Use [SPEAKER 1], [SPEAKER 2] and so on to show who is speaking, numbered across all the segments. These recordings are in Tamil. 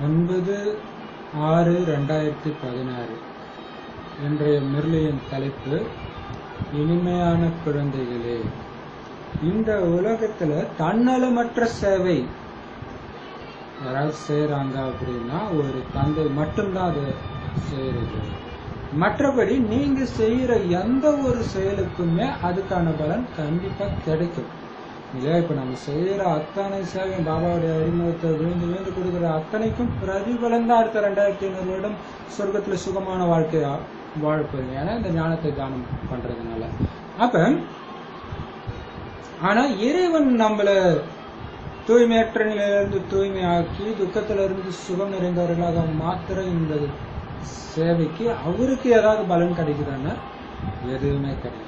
[SPEAKER 1] 9/6/2016 இன்றைய முரளியின் தலைப்பு இனிமையான குழந்தைகளே. இந்த உலகத்துல தன்னலமற்ற சேவை யாராவது செய்யறாங்க அப்படின்னா ஒரு தந்தை மட்டும்தான் அதை செய்யறது. மற்றபடி நீங்க செய்யற எந்த ஒரு செயலுக்குமே அதுக்கான பலன் கண்டிப்பா கிடைக்கும் இல்லையா? இப்ப நம்ம செய்யற அத்தனை சேவை பாபாவுடைய அறிமுகத்தை விழுந்து விழுந்து கொடுக்குற அத்தனைக்கும் பிரதிபலன் தான் அடுத்த 2500 வருடம் சொர்க்கத்துல சுகமான வாழ்க்கையா வாழப்போறீங்க. ஏன்னா இந்த ஞானத்தை தானம் பண்றதுனால. அப்ப ஆனா இறைவன் நம்மள தூய்மையற்ற நிலையிலிருந்து தூய்மையாக்கி துக்கத்துல இருந்து சுகம் நிறைந்தவர்களாக மாத்திர இந்த சேவைக்கு அவருக்கு ஏதாவது பலன் கிடைக்குதுன்னா எதுவுமே கிடையாது.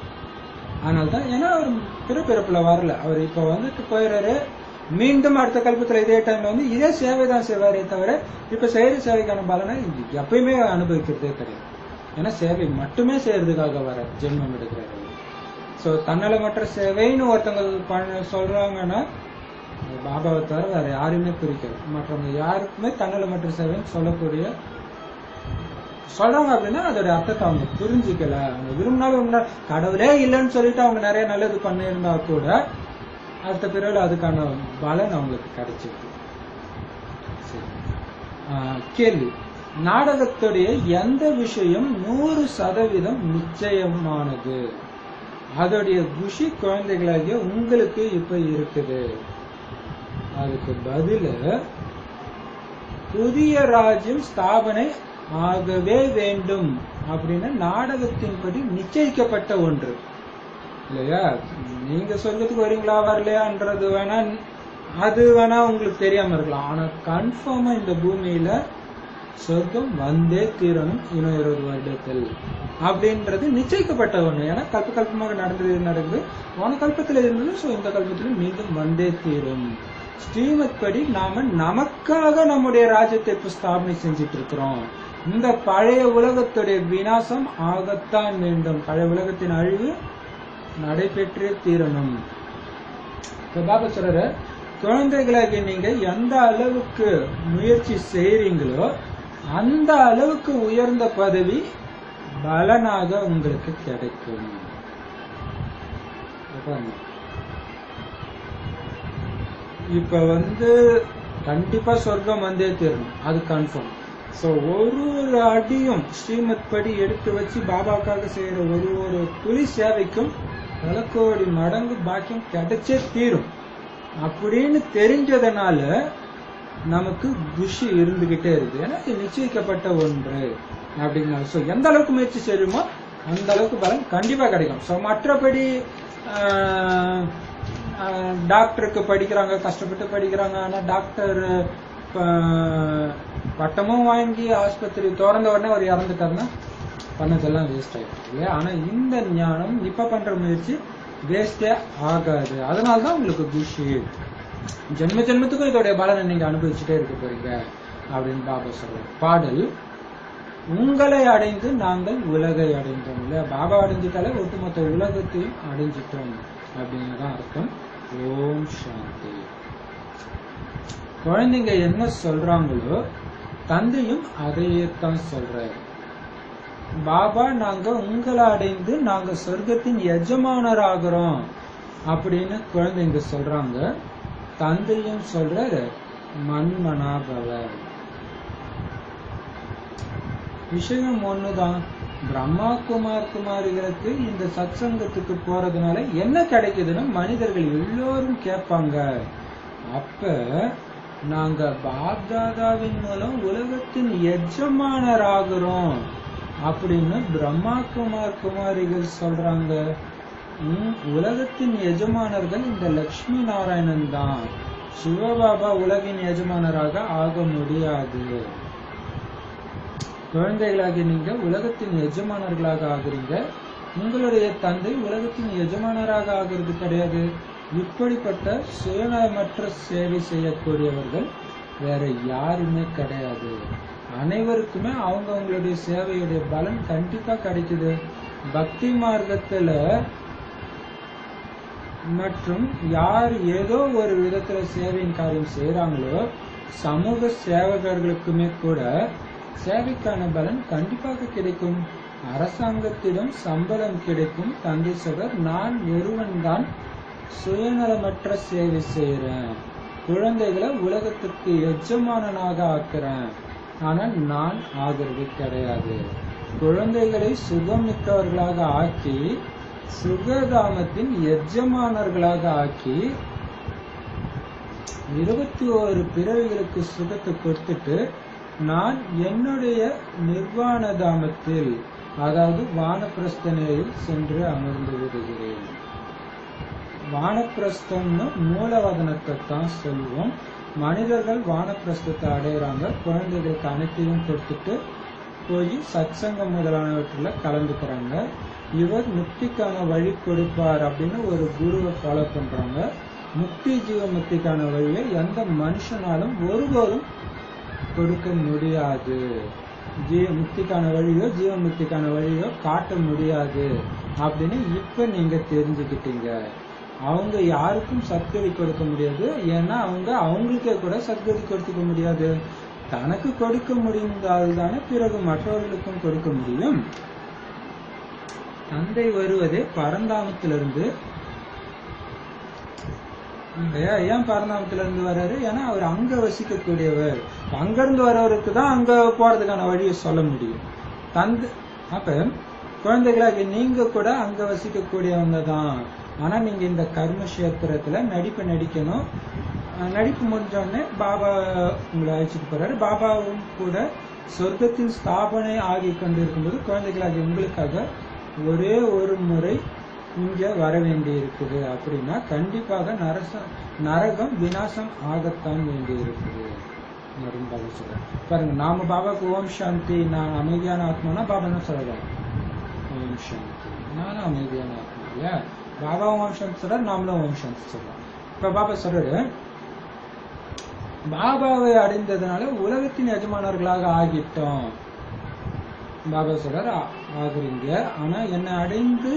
[SPEAKER 1] ஆனால்தான் ஏன்னா அவர் பிறப்புல வரல, அவர் இப்ப வந்துட்டு போயிடுறாரு. மீண்டும் அடுத்த கல்பத்துல இதே டைம்ல வந்து இதே சேவை தான் செய்வாரே தவிர இப்ப செய்யற சேவைக்கான பலனை எப்பயுமே அனுபவிக்கிறதே கிடையாது. ஏன்னா சேவை மட்டுமே செய்யறதுக்காக வர ஜென்மம் எடுக்கிறாரு. சோ தன்னலமற்ற சேவைன்னு ஒருத்தவங்க சொல்றாங்கன்னா பாபாவை தவிர வேற யாருமே குறிக்காது. மற்றவங்க யாருக்குமே தன்னலமற்ற சேவைன்னு சொல்றாங்க அப்படின்னா அதோட அர்த்தத்தை அவங்க புரிஞ்சுக்கல. அவங்க விரும்பினாலும் கடவுளே இல்லைன்னு சொல்லிட்டு அவங்க நிறைய நல்லது பண்ணியிருந்தா கூட அடுத்த பிறகு அதுக்கான பலன் அவங்களுக்கு கிடைச்சிருக்கு. கேள்வி: நாடகத்துடைய எந்த விஷயம் 100% நிச்சயமானது? அதோடைய குஷி குழந்தைகளாகிய உங்களுக்கு இப்ப இருக்குது. அதுக்கு பதில புதிய ராஜ்யம் ஸ்தாபனை ஆகவே வேண்டும் அப்படின்னு நாடகத்தின்படி நிச்சயிக்கப்பட்ட ஒன்று இல்லையா? நீங்க சொர்க்கத்துக்கு வரீங்களா வரலையான்றது வேணா அது வேணா உங்களுக்கு தெரியாம இருக்கலாம். ஆனா கன்ஃபார்மா இந்த பூமியில சொர்க்கம் வந்தே தீரணும் இன்னும் 20 வருடத்தில் அப்படின்றது நிச்சயிக்கப்பட்ட ஒண்ணு. ஏன்னா கல்பமாக நடக்குது. போன கல்பத்துல இருந்தது. சோ இந்த கல்பத்திலும் மீண்டும் வந்தே தீரும். ஸ்ரீமத் படி நாம நமக்காக நம்முடைய ராஜ்யத்தை இப்ப ஸ்தாபனை செஞ்சிட்டு இருக்கிறோம். இந்த பழைய உலகத்துடைய விநாசம் ஆகத்தான் வேண்டும். பழைய உலகத்தின் அழிவு நடைபெற்றே தீரணும். இப்ப பாபா சொல்ற குழந்தைகளாக நீங்க எந்த அளவுக்கு முயற்சி செய்றீங்களோ அந்த அளவுக்கு உயர்ந்த பதவி பலனாக உங்களுக்கு கிடைக்கும். இப்ப கண்டிப்பா சொர்க்கம் வந்தே தீரணும், அது கன்ஃபார்ம். சோ ஒரு அடியும் ஸ்ரீமத் படி எடுத்து வச்சு பாபாக்காக செய்யற ஒரு துளி சேவைக்கும் பல கோடி மடங்கு பாக்கியம் கிடைச்சே தீரும் அப்படின்னு தெரிஞ்சதுனால நமக்கு குஷி இருந்துகிட்டே இருக்கு. ஏன்னா இது நிச்சயிக்கப்பட்ட ஒன்று அப்படிங்கிறாங்க. சோ எந்த அளவுக்கு முயற்சி செய்யுமோ அந்த அளவுக்கு பலன் கண்டிப்பா கிடைக்கும். சோ மற்றபடி டாக்டருக்கு படிக்கிறாங்க, கஷ்டப்பட்டு படிக்கிறாங்க. ஆனா டாக்டர் பட்டமும் வாங்கி ஆஸ்பத்திரி திறந்த உடனே அவர் இறந்துட்டாருன்னா பண்ணதெல்லாம் வேஸ்ட் ஆயிடுச்சு இல்லையா? ஆனா இந்த ஞானம் இப்ப பண்ற முயற்சி வேஸ்டே ஆகாது. அதனால்தான் உங்களுக்கு குஷி. ஜென்ம ஜென்மத்துக்கும் இதோடைய பலனை நீங்க அனுபவிச்சுட்டே இருக்க போறீங்க அப்படின்னு பாபா சொல்றாரு. பாடல்: உங்களை அடைந்து நாங்கள் உலகை அடைந்தோம் இல்லையா? பாபா அடைஞ்சிட்டாலே ஒட்டுமொத்த உலகத்தையும் அடைஞ்சிட்டோம் அப்படின்னுதான் அர்த்தம். ஓம் சாந்தி. குழந்தைங்க என்ன சொல்றாங்களோ தந்தையும் அதையேத்தான் சொல்றாரு. பாபா நாங்க உங்களை அடைந்து நாங்க சொர்க்கத்தின் எஜமானர் ஆகிறோம் அப்படின்னு குழந்தைங்க சொல்றாங்க. தந்தையும் சொல்றாரு மன்மனாபவ. விஷயம் ஒண்ணுதான். பிரம்மா குமாரிகளுக்கு இந்த சத்சங்கத்துக்கு போறதுனால என்ன கிடைக்குதுன்னு மனிதர்கள் எல்லோரும் கேட்பாங்க. அப்ப நாங்க பாப்தாதாவின் மூலம் உலகத்தின் எஜமானர் ஆகிறோம் அப்படின்னு பிரம்மா குமாரிகள் சொல்றாங்க. உலகத்தின் எஜமானர்கள் இந்த லட்சுமி நாராயணன் தான். சிவபாபா உலகின் எஜமானராக ஆக முடியாது. குழந்தைகளாகி நீங்க உலகத்தின் எஜமானர்களாக ஆகுறீங்க. உங்களுடைய தந்தை உலகத்தின் எஜமானராக ஆகிறது கிடையாது. இப்படிப்பட்ட சுயநலமற்ற சேவை செய்யக்கூடியவர்கள் வேற யாருமே கிடையாது. அனைவருக்குமே அவங்களுடைய சேவையுடைய பலன் கண்டிப்பா கிடைக்குது. பக்தி மார்க்கத்துல மற்றும் யார் ஏதோ ஒரு விதத்துல சேவையின் காரியம் செய்யறாங்களோ சமூக சேவகர்களுக்குமே கூட சேவைக்கான பலன் கண்டிப்பாக கிடைக்கும். அரசாங்கத்திடம் சம்பளம் கிடைக்கும். தந்தை சொல்றார், நான் ஒருவன் தான் சுயநலமற்ற சேவை செய்யறேன். குழந்தைகளை உலகத்துக்கு எஜமானனாக ஆக்குறேன். ஆனா நான் ஆகிறது கிடையாது. குழந்தைகளை சுகமிக்கவர்களாக ஆக்கி சுகதாமத்தின் எஜமானர்களாக ஆக்கி 21 பிறவிகளுக்கு சுகத்தை கொடுத்துட்டு நான் என்னுடைய நிர்வாண தாமத்தில், அதாவது வானப்பிரஸ்த நிலையில் சென்று அமர்ந்து விடுகிறேன். வானப்பிரஸ்தம்னு மூலவதனத்தை தான் சொல்லுவோம். மனிதர்கள் வானப்பிரஸ்தத்தை அடையிறாங்க. குழந்தைகளுக்கு அனைத்தையும் கொடுத்துட்டு போய் சத்சங்கம் முதலானவற்றில் கலந்துக்கிறாங்க. இவர் முக்திக்கான வழி கொடுப்பார் அப்படின்னு ஒரு குருவை ஃபாலோ பண்றாங்க. முக்தி ஜீவமுக்திக்கான வழியை எந்த மனுஷனாலும் ஒருபோதும் கொடுக்க முடியாது. முக்திக்கான வழியோ ஜீவமுக்திக்கான வழியோ காட்ட முடியாது அப்படின்னு இப்ப நீங்க தெரிஞ்சுக்கிட்டீங்க. அவங்க யாருக்கும் சத்கதி கொடுக்க முடியாது. ஏன்னா அவங்களுக்கே கூட சத்கதி கொடுத்துக்க முடியாது. தனக்கு கொடுக்க முடிந்தால்தானே பிறகு மற்றவர்களுக்கும் கொடுக்க முடியும். தந்தை வருவதே பரந்தாமத்திலிருந்து. ஏன் பரந்தாமத்திலிருந்து வர்றாரு? ஏன்னா அவர் அங்க வசிக்கக்கூடியவர். அங்கிருந்து வரவருக்கு தான் அங்க போறதுக்கான வழியை சொல்ல முடியும். அப்ப குழந்தைகளாக நீங்க கூட அங்க வசிக்கக்கூடியவங்க தான். ஆனா நீங்க இந்த கர்மக்ஷேத்திரத்துல நடிப்பு நடிக்கணும். நடிப்பு முடிஞ்ச உடனே பாபா உங்களை அழைச்சிட்டு போறாரு. பாபாவும் கூட சொர்க்கத்தின் ஸ்தாபனை ஆகி கொண்டிருக்கும்போது குழந்தைகளாக உங்களுக்காக ஒரே ஒரு முறை இங்க வர வேண்டி இருக்குது. அப்படின்னா கண்டிப்பாக நரகம் விநாசம் ஆகத்தான் வேண்டி இருக்குது அப்படின்னு பாபா சொல்றாரு. பாருங்க, நாம பாபாவுக்கு ஓம் சாந்தி, நான் அமைதியான ஆத்மானா பாபா என்ன சொல்றாரு? ஓம் சாந்தி, நானும் அமைதியான ஆத்மா இல்லையா? பாபா ஓம் சாந்தி சொல்றாரு, நாமளும் ஓம் சாந்தி சொல்றோம். இப்ப பாபா சொல்றாரு, பாபாவை அடைந்ததுனால உலகத்தின் எஜமானர்களாக ஆகிட்டோம். பாபா சொல்றாரு, ஆகுறீங்க. ஆனா என்னை அடைந்து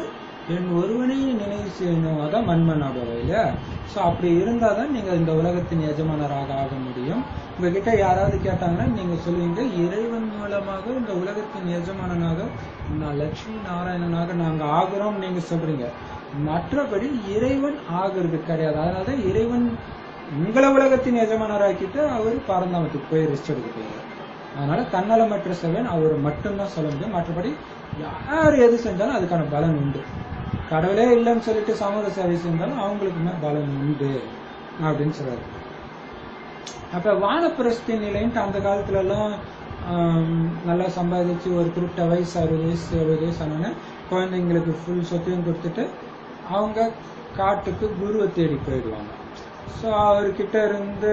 [SPEAKER 1] என் ஒருவனையும் நினைவு செய்யணும். அதான் மன்மனாபாவா இல்லையா? சோ அப்படி இருந்தாதான் நீங்க இந்த உலகத்தின் எஜமானராக ஆக முடியும். உங்ககிட்ட யாராவது கேட்டாங்கன்னா நீங்க சொல்லுவீங்க, இறைவன் மூலமாக இந்த உலகத்தின் எஜமானனாக நான் லட்சுமி நாராயணனாக நாங்க ஆகிறோம் நீங்க சொல்றீங்க. மற்றபடி இறைவன் ஆகிறது கிடையாது. அதனாலதான் இறைவன் உங்களை உலகத்தின் எஜமானராக்கிட்டு அவர் பரந்தாமத்துக்கு போய் ரெஸ்ட் எடுக்க போயிரு. அதனால தன்னலமற்ற செவன் அவர் மட்டும்தான் சொல்ல முடியும். மற்றபடி யார் எது செஞ்சாலும் அதுக்கான பலன் உண்டு. கடவுளே இல்லைன்னு சொல்லிட்டு சமூக சேவை செஞ்சாலும் அவங்களுக்குமே பலன் உண்டு அப்படின்னு சொல்றாரு. அப்ப வானப்பிரஸ்தி நிலைன்ட்டு அந்த காலத்துல எல்லாம் நல்லா சம்பாதிச்சு ஒரு குறிப்பிட்ட வயசு 60 வயசு 70 வயசு ஆனோன்னு குழந்தைங்களுக்கு ஃபுல் சொத்தையும் கொடுத்துட்டு அவங்க காட்டுக்கு குருவை தேடி போயிடுவாங்க. ஸோ அவர்கிட்ட இருந்து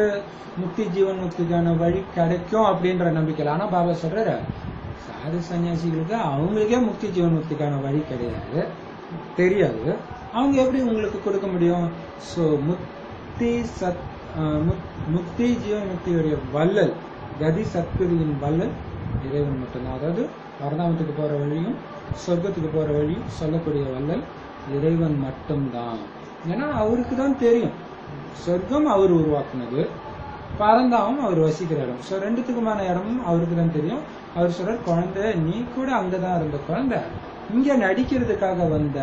[SPEAKER 1] முக்தி ஜீவன் முக்திக்கான வழி கிடைக்கும் அப்படின்ற நம்பிக்கை. ஆனா பாபா சொல்றாரு, சாது சன்னியாசிகளுக்கு அவங்களுக்கே முக்தி ஜீவன் முக்திக்கான வழி கிடையாது, தெரியாது. அவங்க எப்படி உங்களுக்கு கொடுக்க முடியும்? ஸோ முக்தி ஜீவன் முக்தியுடைய வள்ளல், கதி சத்குருவின் வள்ளல் இறைவன் மட்டும்தான். அதாவது பரதாமத்துக்கு போற வழியும் சொர்க்கத்துக்கு போற வழியும் சொல்லக்கூடிய வள்ளல் இறைவன் மட்டும்தான். ஏன்னா அவருக்கு தான் தெரியும். சொர்க்கம் அவர் உருவாக்குனது, பரந்தாமம் அவர் வசிக்கிற இடம். ஸோ ரெண்டுத்துக்குமான இடமும் அவருக்கு தான் தெரியும். அவர் சொல்ற, குழந்தை நீ கூட அங்கதான் இருந்த குழந்தை, இங்க நடிக்கிறதுக்காக வந்த,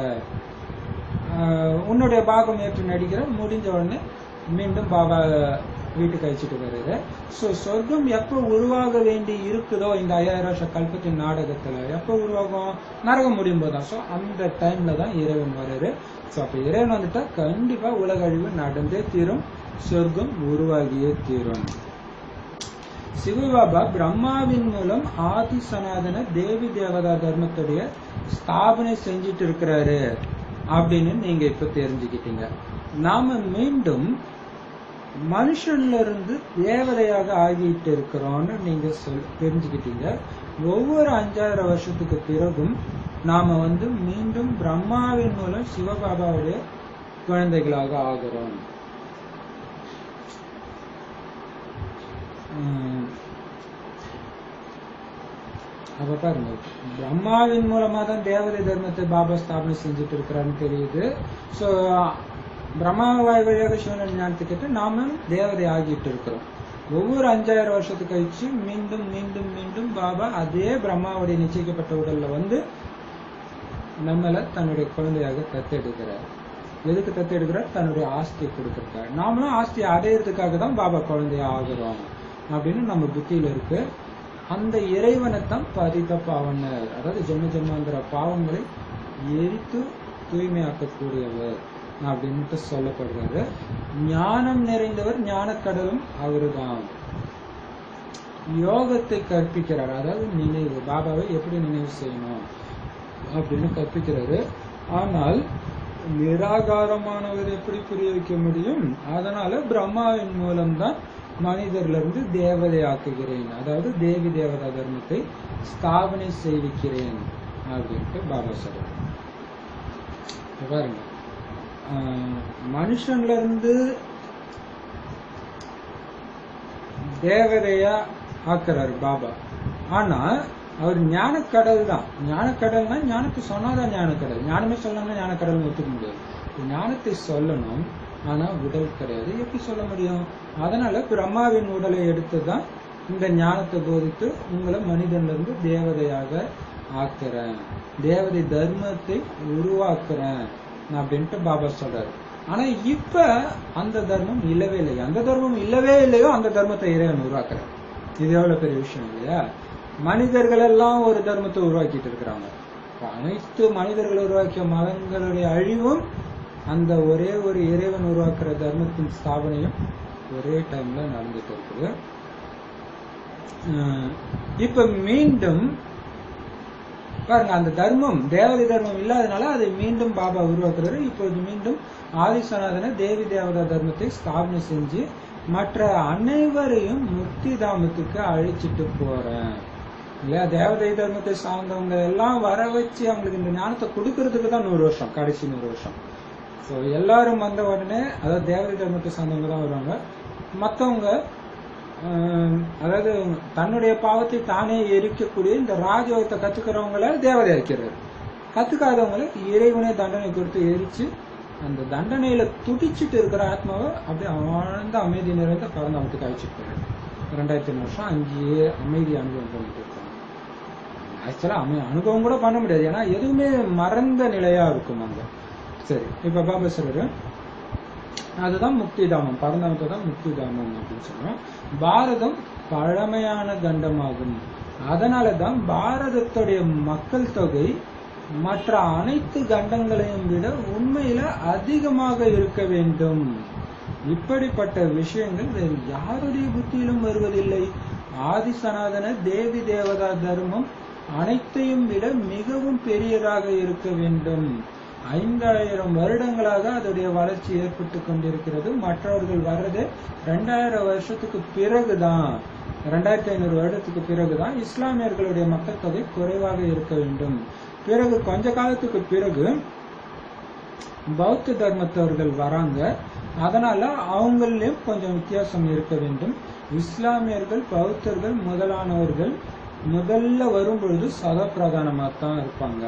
[SPEAKER 1] உன்னுடைய பாகம் ஏற்று நடிக்கிற, முடிஞ்ச உடனே மீண்டும் பாபா வீட்டுக்கு அழைச்சிட்டு வருது. ஸோ சொர்க்கம் எப்போ உருவாக வேண்டி இருக்குதோ இந்த 5000 வருஷ கல்பத்தின் நாடகத்துல எப்போ உருவாகும்? நரகம் முடியும் போதுதான். ஸோ அந்த டைம்ல தான் இறைவன் வருது. ஸோ அப்ப இறைவன் வந்துட்டா கண்டிப்பா உலக அழிவு நடந்தே தீரும், சொர்க்கம் உருவாகியே தீரும். சிவபாபா பிரம்மாவின் மூலம் ஆதி சனாதன தேவி தேவதா தர்மத்துடைய ஸ்தாபனை செஞ்சிட்டு இருக்கிறாரு அப்படின்னு நீங்க இப்ப தெரிஞ்சுக்கிட்டீங்க. நாம மீண்டும் மனுஷன்ல இருந்து தேவதையாக ஆகிட்டு இருக்கிறோம்னு நீங்க தெரிஞ்சுக்கிட்டீங்க. ஒவ்வொரு 5000 வருஷத்துக்கு பிறகும் நாம மீண்டும் பிரம்மாவின் மூலம் சிவபாபாவுடைய குழந்தைகளாக ஆகிறோம். அப்ப பாருங்க, பிரம்மாவின் மூலமா தான் தேவதை தர்மத்தை பாபா ஸ்தாபனை செஞ்சுட்டு இருக்கிறான்னு தெரியுது. சோ பிரம்மா வாய் வழியாக சிவன் ஞானத்தை கேட்டு நாம தேவதை ஆகிட்டு இருக்கிறோம். ஒவ்வொரு 5000 வருஷத்துக்கு கழிச்சு மீண்டும் மீண்டும் மீண்டும் பாபா அதே பிரம்மாவுடைய நிச்சயிக்கப்பட்ட உடல்ல வந்து நம்மள தன்னுடைய குழந்தையாக தத்தெடுக்கிறார். எதுக்கு தத்தெடுக்கிறார்? தன்னுடைய ஆஸ்தியை கொடுக்கிறார். நாமளும் ஆஸ்தியை அடையிறதுக்காக தான் பாபா குழந்தைய ஆகிறோம் அப்படின்னு நம்ம புத்தியில இருக்கு. அந்த இறைவனைத்தான் பதித்த பாவனர், அதாவது ஜென்ம ஜென்மாந்திர பாவங்களை எரித்து தூய்மையாக்கக்கூடியவர் அப்படின்ட்டு சொல்லப்படுறாரு. ஞானம் நிறைந்தவர், ஞானக்கடலும் அவருதான். யோகத்தை கற்பிக்கிறார், அதாவது நினைவு, பாபாவை எப்படி நினைவு செய்யணும் அப்படின்னு கற்பிக்கிறாரு. ஆனால் நிராகாரமானவர் எப்படி புரிய வைக்க முடியும்? அதனால பிரம்மாவின் மூலம்தான் மனிதர்ல இருந்து தேவதை ஆக்குகிறேன், அதாவது தேவி தேவதா தர்மத்தை ஸ்தாபனை செய்விக்கிறேன் அப்படின்ட்டு பாபா சொல்றாரு. பாருங்க, மனுஷன்ல இருந்து தேவதையா ஆக்குறாரு பாபா. ஆனா அவர் ஞானக்கடல் தான். ஞானக்கடல்னா ஞானத்தை சொன்னாதான் ஞானக்கடல், ஞானமே சொல்லணும்னா ஞானக்கடல் ஒத்துக்க முடியாது. ஞானத்தை சொல்லணும், ஆனா உடல் கிடையாது, எப்படி சொல்ல முடியும்? அதனால பிரம்மாவின் உடலை எடுத்துதான் இந்த ஞானத்தை போதித்து உங்களை மனிதன்ல இருந்து தேவதையாக ஆக்குறேன், தேவதை தர்மத்தை உருவாக்குறேன் அப்படின்ட்டு பாபா சொல்றாரு. ஆனா இப்ப அந்த தர்மம் இல்லவே இல்லை. அந்த தர்மம் இல்லவே இல்லையோ அந்த தர்மத்தை இறைவன் உருவாக்குறாரு. இது எவ்வளவு பெரிய விஷயம் இல்லையா? மனிதர்கள் எல்லாம் ஒரு தர்மத்தை உருவாக்கிட்டு இருக்கிறாங்க. அனைத்து மனிதர்கள் உருவாக்கிய மதங்களுடைய அழிவும் அந்த ஒரே ஒரு இறைவன் உருவாக்குற தர்மத்தின் ஸ்தாபனையும் ஒரே டைம்ல நடந்துட்டு இருக்குது. இப்ப மீண்டும் பாருங்க, அந்த தர்மம் தேவதை தர்மம் இல்லாதனால அதை மீண்டும் பாபா உருவாக்குறாரு. இப்போது மீண்டும் ஆதிசநாதன தேவி தேவதா தர்மத்தை ஸ்தாபனை செஞ்சு மற்ற அனைவரையும் முக்தி தாமத்துக்கு அழைச்சிட்டு போறேன் இல்லையா? தேவதை தர்மத்தை சார்ந்தவங்க எல்லாம் வர வச்சு அவங்களுக்கு இந்த ஞானத்தை கொடுக்கறதுக்கு தான் 100 வருஷம், கடைசி 100 வருஷம். ஸோ எல்லாரும் வந்த உடனே, அதாவது தேவதை தர்மத்தை சார்ந்தவங்க தான் வருவாங்க. மற்றவங்க அதாவது தன்னுடைய பாவத்தை தானே எரிக்கக்கூடிய இந்த ராஜயோகத்தை கத்துக்கிறவங்கள தேவதை இருக்கிறார். கத்துக்காதவங்களை இறைவனே தண்டனை கொடுத்து எரிச்சு அந்த தண்டனையில துடிச்சிட்டு இருக்கிற ஆத்மாவை அப்படியே ஆழ்ந்த அமைதி நிறைந்த பரந்தாமத்துக்கு அழைச்சிட்டு போறாரு. 2000 வருஷம் அங்கேயே அமைதி அனுபவம் பண்ணிட்டு இருக்காங்க. ஆக்சுவலா அனுபவம் கூட பண்ண முடியாது, ஏன்னா எதுவுமே மறந்த நிலையா இருக்கும் அங்க. சரி, இப்ப பாபா சொல்றாரு அதுதான் முக்தி தாமம், பரந்தாமத்தை தான் முக்தி தாமம் அப்படின்னு சொல்றோம். பாரதம் பழமையான கண்டமாகும். அதனாலதான் பாரதத்துடைய மக்கள் தொகை மற்ற அனைத்து கண்டங்களையும் விட உண்மையில அதிகமாக இருக்க வேண்டும். இப்படிப்பட்ட விஷயங்கள் வேறு யாருடைய புத்தியிலும் வருவதில்லை. ஆதி சனாதன தேவி தேவதா தர்மம் அனைத்தையும் விட மிகவும் பெரியதாக இருக்க வேண்டும். 5000 வருடங்களாக அதோடைய வளர்ச்சி ஏற்பட்டு கொண்டிருக்கிறது. மற்றவர்கள் வர்றது 2000 வருஷத்துக்கு பிறகுதான், 2500 வருடத்துக்கு பிறகுதான் இஸ்லாமியர்களுடைய மக்கள் தொகை குறைவாக இருக்க வேண்டும். பிறகு கொஞ்ச காலத்துக்கு பிறகு பௌத்த தர்மத்தவர்கள் வராங்க. அதனால அவங்களையும் கொஞ்சம் வித்தியாசம் இருக்க வேண்டும். இஸ்லாமியர்கள் பௌத்தர்கள் முதலானவர்கள் முதல்ல வரும் பொழுது சத பிரதானமாக தான் இருப்பாங்க.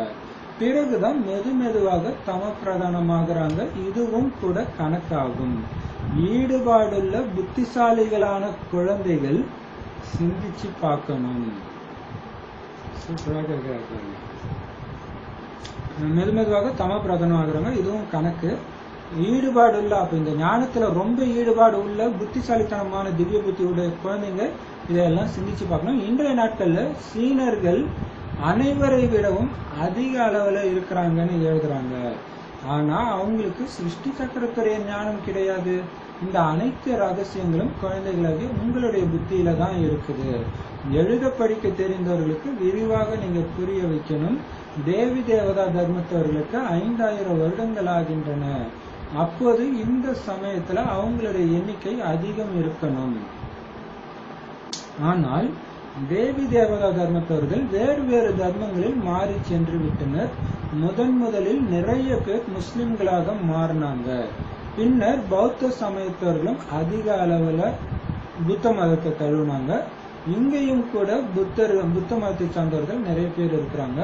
[SPEAKER 1] பிறகுதான் மெதுவாக தம பிரதானமாகறாங்க. இதுவும் கூட கணக்காகும். ஈடுபாடுள்ள புத்திசாலிகளான குழந்தைகள் சிந்திச்சு பார்க்கணும். சூப்பராக இருக்கிறாங்க. மெதுவாக தம பிரதானம் ஆகுறாங்க, இதுவும் கணக்கு. ஈடுபாடு உள்ள, அப்ப இந்த ஞானத்துல ரொம்ப ஈடுபாடு உள்ள புத்திசாலித்தனமான திவ்ய புத்தியுடைய குழந்தைங்க இதெல்லாம் சிந்திச்சு பார்க்கணும். இன்றைய நாட்கள்ல சீனர்கள் அனைவரை விடவும் அதிக அளவுல இருக்கிறாங்கன்னு எழுதுறாங்க. ஆனா அவங்களுக்கு சிருஷ்டி சக்கரத்துடைய ஞானம் கிடையாது. இந்த அனைத்து ரகசியங்களும் குழந்தைகளாகி உங்களுடைய புத்தியில தான் இருக்குது. எழுத படிக்க தெரிந்தவர்களுக்கு விரிவாக நீங்க புரிய வைக்கணும். தேவி தேவதா தர்மத்தவர்களுக்கு 5000 வருடங்கள் ஆகின்றன. அப்போது இந்த சமயத்துல அவங்களுடைய எண்ணிக்கை அதிகம் இருக்கணும். ஆனால் தேவி தேவதா தர்மத்தவர்கள் வேறு வேறு தர்மங்களில் மாறி சென்று விட்டனர். முதலில் நிறைய பேர் முஸ்லிம்களாக மாறினாங்க. பின்னர் பௌத்த சமயத்தவர்களும் அதிக அளவுல புத்த மதத்தை தழுவினாங்க. இங்கேயும் கூட புத்த மதத்தை சார்ந்தவர்கள் நிறைய பேர் இருக்கிறாங்க.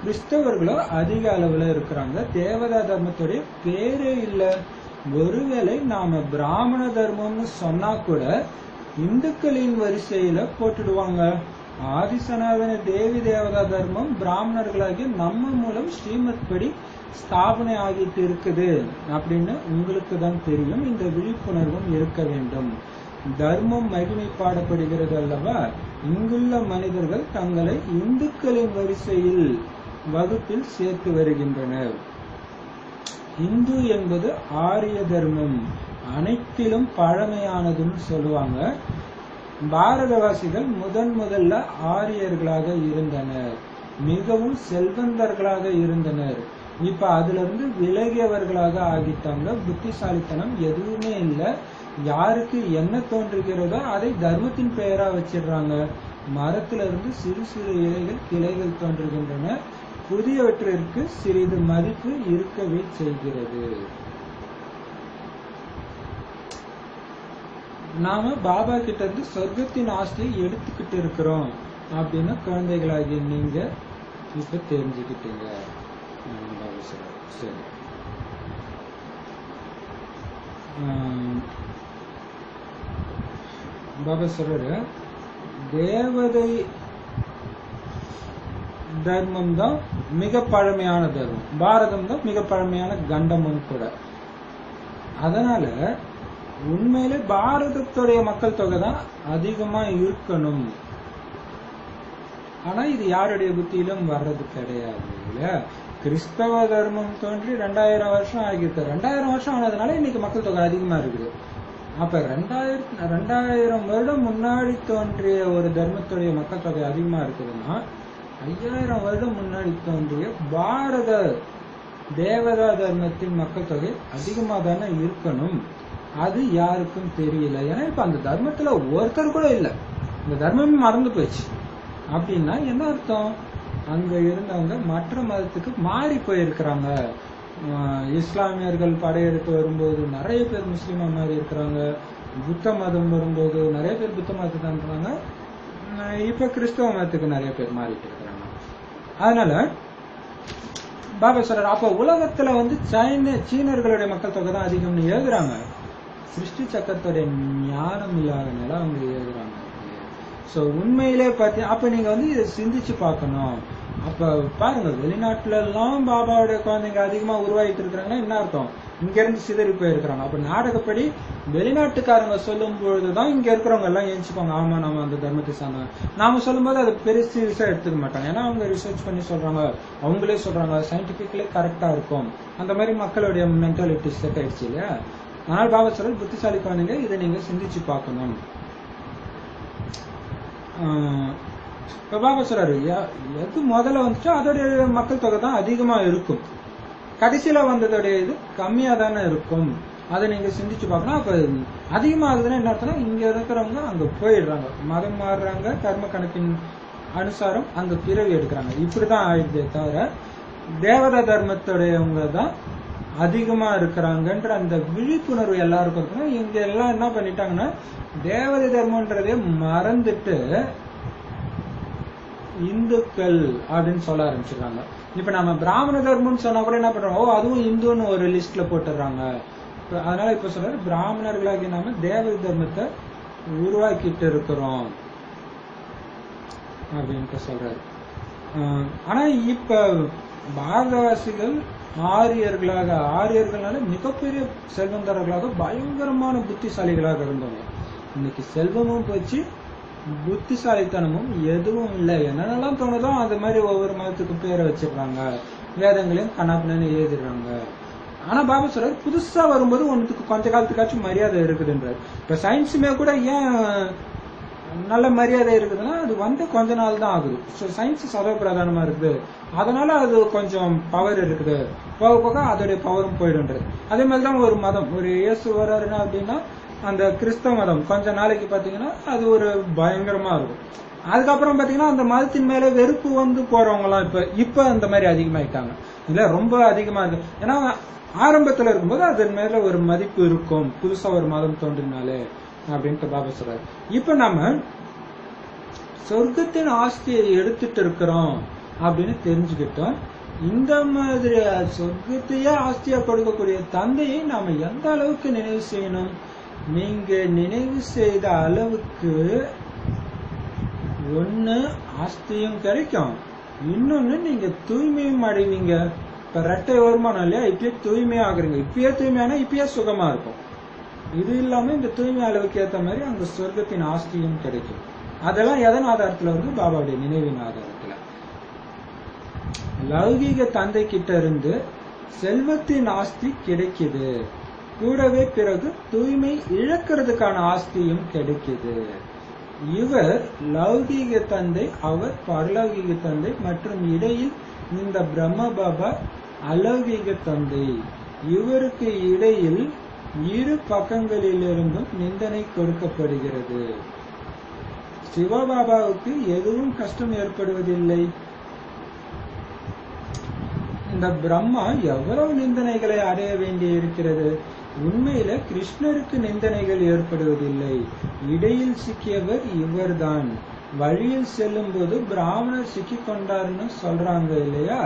[SPEAKER 1] கிறிஸ்தவர்களும் அதிக அளவுல இருக்கிறாங்க. தேவதா தர்மத்துடைய பேரே இல்ல. ஒருவேளை நாம பிராமண தர்மம்னு சொன்னா கூட இந்துக்களின் வரிசையில போட்டுடுவாங்க. ஆதிசனாதன தேவி தேவதா தர்மம் பிராமணர்களாகிய நம்ம மூலம் ஸ்ரீமத் படி ஸ்தாபனை ஆகிட்டு இருக்குது அப்படின்னு உங்களுக்கு தான் தெரியும். இந்த விழிப்புணர்வும் இருக்க வேண்டும். தர்மம் மகிமைப்பாடப்படுகிறது அல்லவா? இங்குள்ள மனிதர்கள் தங்களை இந்துக்களின் வரிசையில் வகுப்பில் சேர்த்து வருகின்றனர். இந்து என்பது ஆரிய தர்மம், அனைத்திலும் பழமையானதுன்னு சொல்லுவாங்க. பாரதவாசிகள் முதல்ல ஆரியர்களாக இருந்தனர், மிகவும் செல்வந்தர்களாக இருந்தனர். இப்ப அதுல இருந்து விலகியவர்களாக ஆகிட்டாங்க. புத்திசாலித்தனம் எதுவுமே இல்லை. யாருக்கு என்ன தோன்றுகிறதோ அதை தர்மத்தின் பெயரா வச்சிடுறாங்க. மரத்துல இருந்து சிறு சிறு இலைகள் கிளைகள் தோன்றுகின்றன. புதியவற்றிற்கு சிறிது மதிப்பு இருக்கவே செய்கிறது. நாம பாபா கிட்ட இருந்து சொர்க்கத்தின் ஆஸ்தியை எடுத்துக்கிட்டு இருக்கிறோம் அப்படின்னு குழந்தைகளாகிய நீங்க இப்ப தெரிஞ்சுக்கிட்டீங்க. சரி, பாபா சொல்ற தேவதை தர்மம் தான் மிக பழமையான தர்மம், பாரதம் தான் மிக பழமையான கண்டமும் கூட. அதனால உண்மையிலே பாரதத்துடைய மக்கள் தொகை தான் அதிகமா இருக்கணும். ஆனா இது யாருடைய புத்தியிலும் வர்றது கிடையாது இல்லையா? கிறிஸ்தவ தர்மம் தோன்றி 2000 வருஷம் ஆகியிருக்கு. 2000 வருஷம் ஆனதுனால இன்னைக்கு மக்கள் தொகை அதிகமா இருக்குது. அப்ப 2000 வருடம் முன்னாடி தோன்றிய ஒரு தர்மத்துடைய மக்கள் தொகை அதிகமா இருக்குதுன்னா 5000 வருடம் முன்னாடி தோன்றிய பாரத தேவதா தர்மத்தின் மக்கள் தொகை அதிகமா தானே இருக்கணும். அது யாருக்கும் தெரியல. ஏன்னா இப்ப அந்த தர்மத்துல ஒருத்தர் கூட இல்லை, இந்த தர்மமே மறந்து போயிடுச்சு. அப்படின்னா என்ன அர்த்தம்? அங்க இருந்தவங்க மற்ற மதத்துக்கு மாறி போயிருக்கிறாங்க. இஸ்லாமியர்கள் படையெடுத்து வரும்போது நிறைய பேர் முஸ்லீமா மாறி இருக்கிறாங்க. புத்த மதம் வரும்போது நிறைய பேர் புத்த மதத்துக்கு அனுப்புறாங்க. இப்ப கிறிஸ்தவ மதத்துக்கு நிறைய பேர் மாறிட்டு இருக்கிறாங்க. அதனால பாபா சொல்றாரு, அப்ப உலகத்துல சீனர்களுடைய மக்கள் தொகை தான் அதிகம்னு எழுதுறாங்க. சிருஷ்டி சக்கரத்துடைய ஞானம் இல்லாதனால அவங்க எழுதுறாங்க. சோ உண்மையிலே அப்ப நீங்க இதை சிந்திச்சு பார்க்கணும். அப்ப பாருங்க, வெளிநாட்டுல எல்லாம் பாபாவுடைய குழந்தைங்க அதிகமா உருவாகிட்டு இருக்கிறாங்கன்னா என்ன அர்த்தம்? இங்க இருந்து சிதறி போயிருக்கிறாங்க. அப்ப நாடகப்படி வெளிநாட்டுக்காரங்க சொல்லும் பொழுதுதான் இங்க இருக்கிறவங்க எல்லாம் ஏஞ்சிப்பாங்க. ஆமா, நம்ம அந்த தர்மத்தை சார்ந்தவங்க. நாம சொல்லும் போது அதை பெருசா எடுத்துக்க மாட்டாங்க. ஏன்னா அவங்க ரிசர்ச் பண்ணி சொல்றாங்க, அவங்களே சொல்றாங்க, சயின்டிபிக்கலி கரெக்டா இருக்கும். அந்த மாதிரி மக்களுடைய மென்டாலிட்டி செட் ஆயிடுச்சு இல்லையா? ஆனால் பாபா சொல்றது, புத்திசாலி குழந்தைங்க இதை நீங்க சிந்திச்சு பார்க்கணும். இப்ப பாபா சொல்றாரு, எது முதல்ல வந்துச்சோ அதோடைய மக்கள் தொகை தான் அதிகமா இருக்கும். கடைசியில வந்ததோடைய இது கம்மியா தானே இருக்கும். அதை நீங்க சிந்திச்சு பார்க்கணும். அப்ப அதிகமாகுதுன்னா என்ன அர்த்தம்னா, இங்க இருக்கிறவங்க அங்க போயிடுறாங்க, மதம் மாறுறாங்க, கர்ம கணக்கின் அனுசாரம் அங்க பிறவி எடுக்கிறாங்க. இப்படிதான் ஆயிடுதே தவிர தேவதா தர்மத்துடையவங்க தான் அதிகமா இருக்கிறாங்கன்ற அந்த விழிப்புணர்வு எல்லாருக்கும் இருக்கணும். இங்க எல்லாம் என்ன பண்ணிட்டாங்கன்னா, தேவதை தர்மன்றதே மறந்துட்டு இந்துக்கள் அப்படின்னு சொல்ல ஆரம்பிச்சிருக்காங்க. இப்ப நம்ம பிராமண தர்மம்னு சொன்னா கூட என்ன பண்றோம், அதுவும் இந்துன்னு ஒரு லிஸ்ட்ல போட்டுறாங்க. அதனால இப்ப சொல்றாரு, பிராமணர்களாகி நாம தேவதை தர்மத்தை உருவாக்கிட்டு இருக்கிறோம் அப்படின்ட்டு சொல்றாரு. ஆனா இப்ப பாரதவாசிகள் ஆரியர்களால மிகப்பெரிய செல்வந்தர்களாக பயங்கரமான புத்திசாலிகளாக இருந்தவங்க. இன்னைக்கு செல்வமும் போச்சு, புத்திசாலித்தனமும் எதுவும் இல்லை. என்னென்னலாம் தோணுதோ அது மாதிரி ஒவ்வொரு மதத்துக்கும் பேரை வச்சிடுறாங்க, வேதங்களையும் கண்ணாப்பின்னு எழுதிடுறாங்க. ஆனா பாபா சொல்றாரு, புதுசா வரும்போது ஒன்னுக்கு கொஞ்ச காலத்துக்காச்சும் மரியாதை இருக்குதுன்றாரு. இப்ப சயின்ஸுமே கூட ஏன் நல்ல மரியாதை இருக்குதுன்னா, அது கொஞ்ச நாள் தான் ஆகுது. சயின்ஸ் சதவ பிரதானமா இருக்குது, அதனால அது கொஞ்சம் பவர் இருக்குது. போக போக அதோடைய பவரும் போயிடுன்றது. அதே மாதிரிதான் ஒரு மதம், ஒரு இயேசு வர்றாருன்னா அப்படின்னா அந்த கிறிஸ்தவ மதம் கொஞ்ச நாளைக்கு பாத்தீங்கன்னா அது ஒரு பயங்கரமா இருக்கும். அதுக்கப்புறம் பாத்தீங்கன்னா அந்த மதத்தின் மேல வெறுப்பு வந்து போறவங்க எல்லாம் இப்ப அந்த மாதிரி அதிகமாயிட்டாங்க இல்ல, ரொம்ப அதிகமா இருக்கு. ஏன்னா ஆரம்பத்துல இருக்கும்போது அதன் மேல ஒரு மதிப்பு இருக்கும், புதுசா ஒரு மதம் தோன்றினாலே அப்படின்ட்டு பாபா சொல்றாரு. இப்ப நம்ம சொர்க்கத்தின் ஆஸ்தியை எடுத்துட்டு இருக்கிறோம் அப்படின்னு தெரிஞ்சுக்கிட்டோம். இந்த மாதிரி சொர்க்கத்தையே ஆஸ்தியா கொடுக்கக்கூடிய தந்தையை நாம எந்த அளவுக்கு நினைவு செய்யணும், நீங்க நினைவு செய்த அளவுக்கு ஒண்ணு ஆஸ்தியும் கிடைக்கும், இன்னொன்னு நீங்க தூய்மையும் அடைவீங்க. இப்ப ரெட்டை வருமானம் இல்லையா, இப்பயே தூய்மையா ஆகுறீங்க. இப்பயே தூய்மையானா இப்பயே சுகமா இருக்கும். இது இல்லாம இந்த தூய்மை அளவுக்கு ஏத்த மாதிரி அந்த சொர்க்கத்தின் ஆஸ்தியும் கிடைக்கும். அதெல்லாம் எதன் ஆதாரத்துல வருது? பாபாவுடைய நினைவின் ஆதாரத்துல. லௌகீக தந்தை கிட்ட இருந்து செல்வத்தின் ஆஸ்தி கிடைக்குது, கூடவே பிறகு தூய்மை இழக்கிறதுக்கான ஆஸ்தியும் கிடைக்குது. இவர் லௌகீக தந்தை, அவர் பரலௌகீக தந்தை, மற்றும் இடையில் இந்த பிரம்ம பாபா அலௌகீக தந்தை. இவருக்கு இடையில் இரு பக்கங்களிலிருந்தும் நிந்தனை கொடுக்கப்படுகிறது. சிவபாபாவுக்கு எதுவும் கஷ்டம் ஏற்படுவதில்லை. இந்த பிரம்மா எவ்வளவு நிந்தனைகளை அடைய வேண்டி இருக்கிறது. உண்மையில கிருஷ்ணருக்கு நிந்தனைகள் ஏற்படுவதில்லை. இடையில் சிக்கியவர் இவர்தான். வழியில் செல்லும் போது பிராமணர் சிக்கி கொண்டார்னு சொல்றாங்க இல்லையா,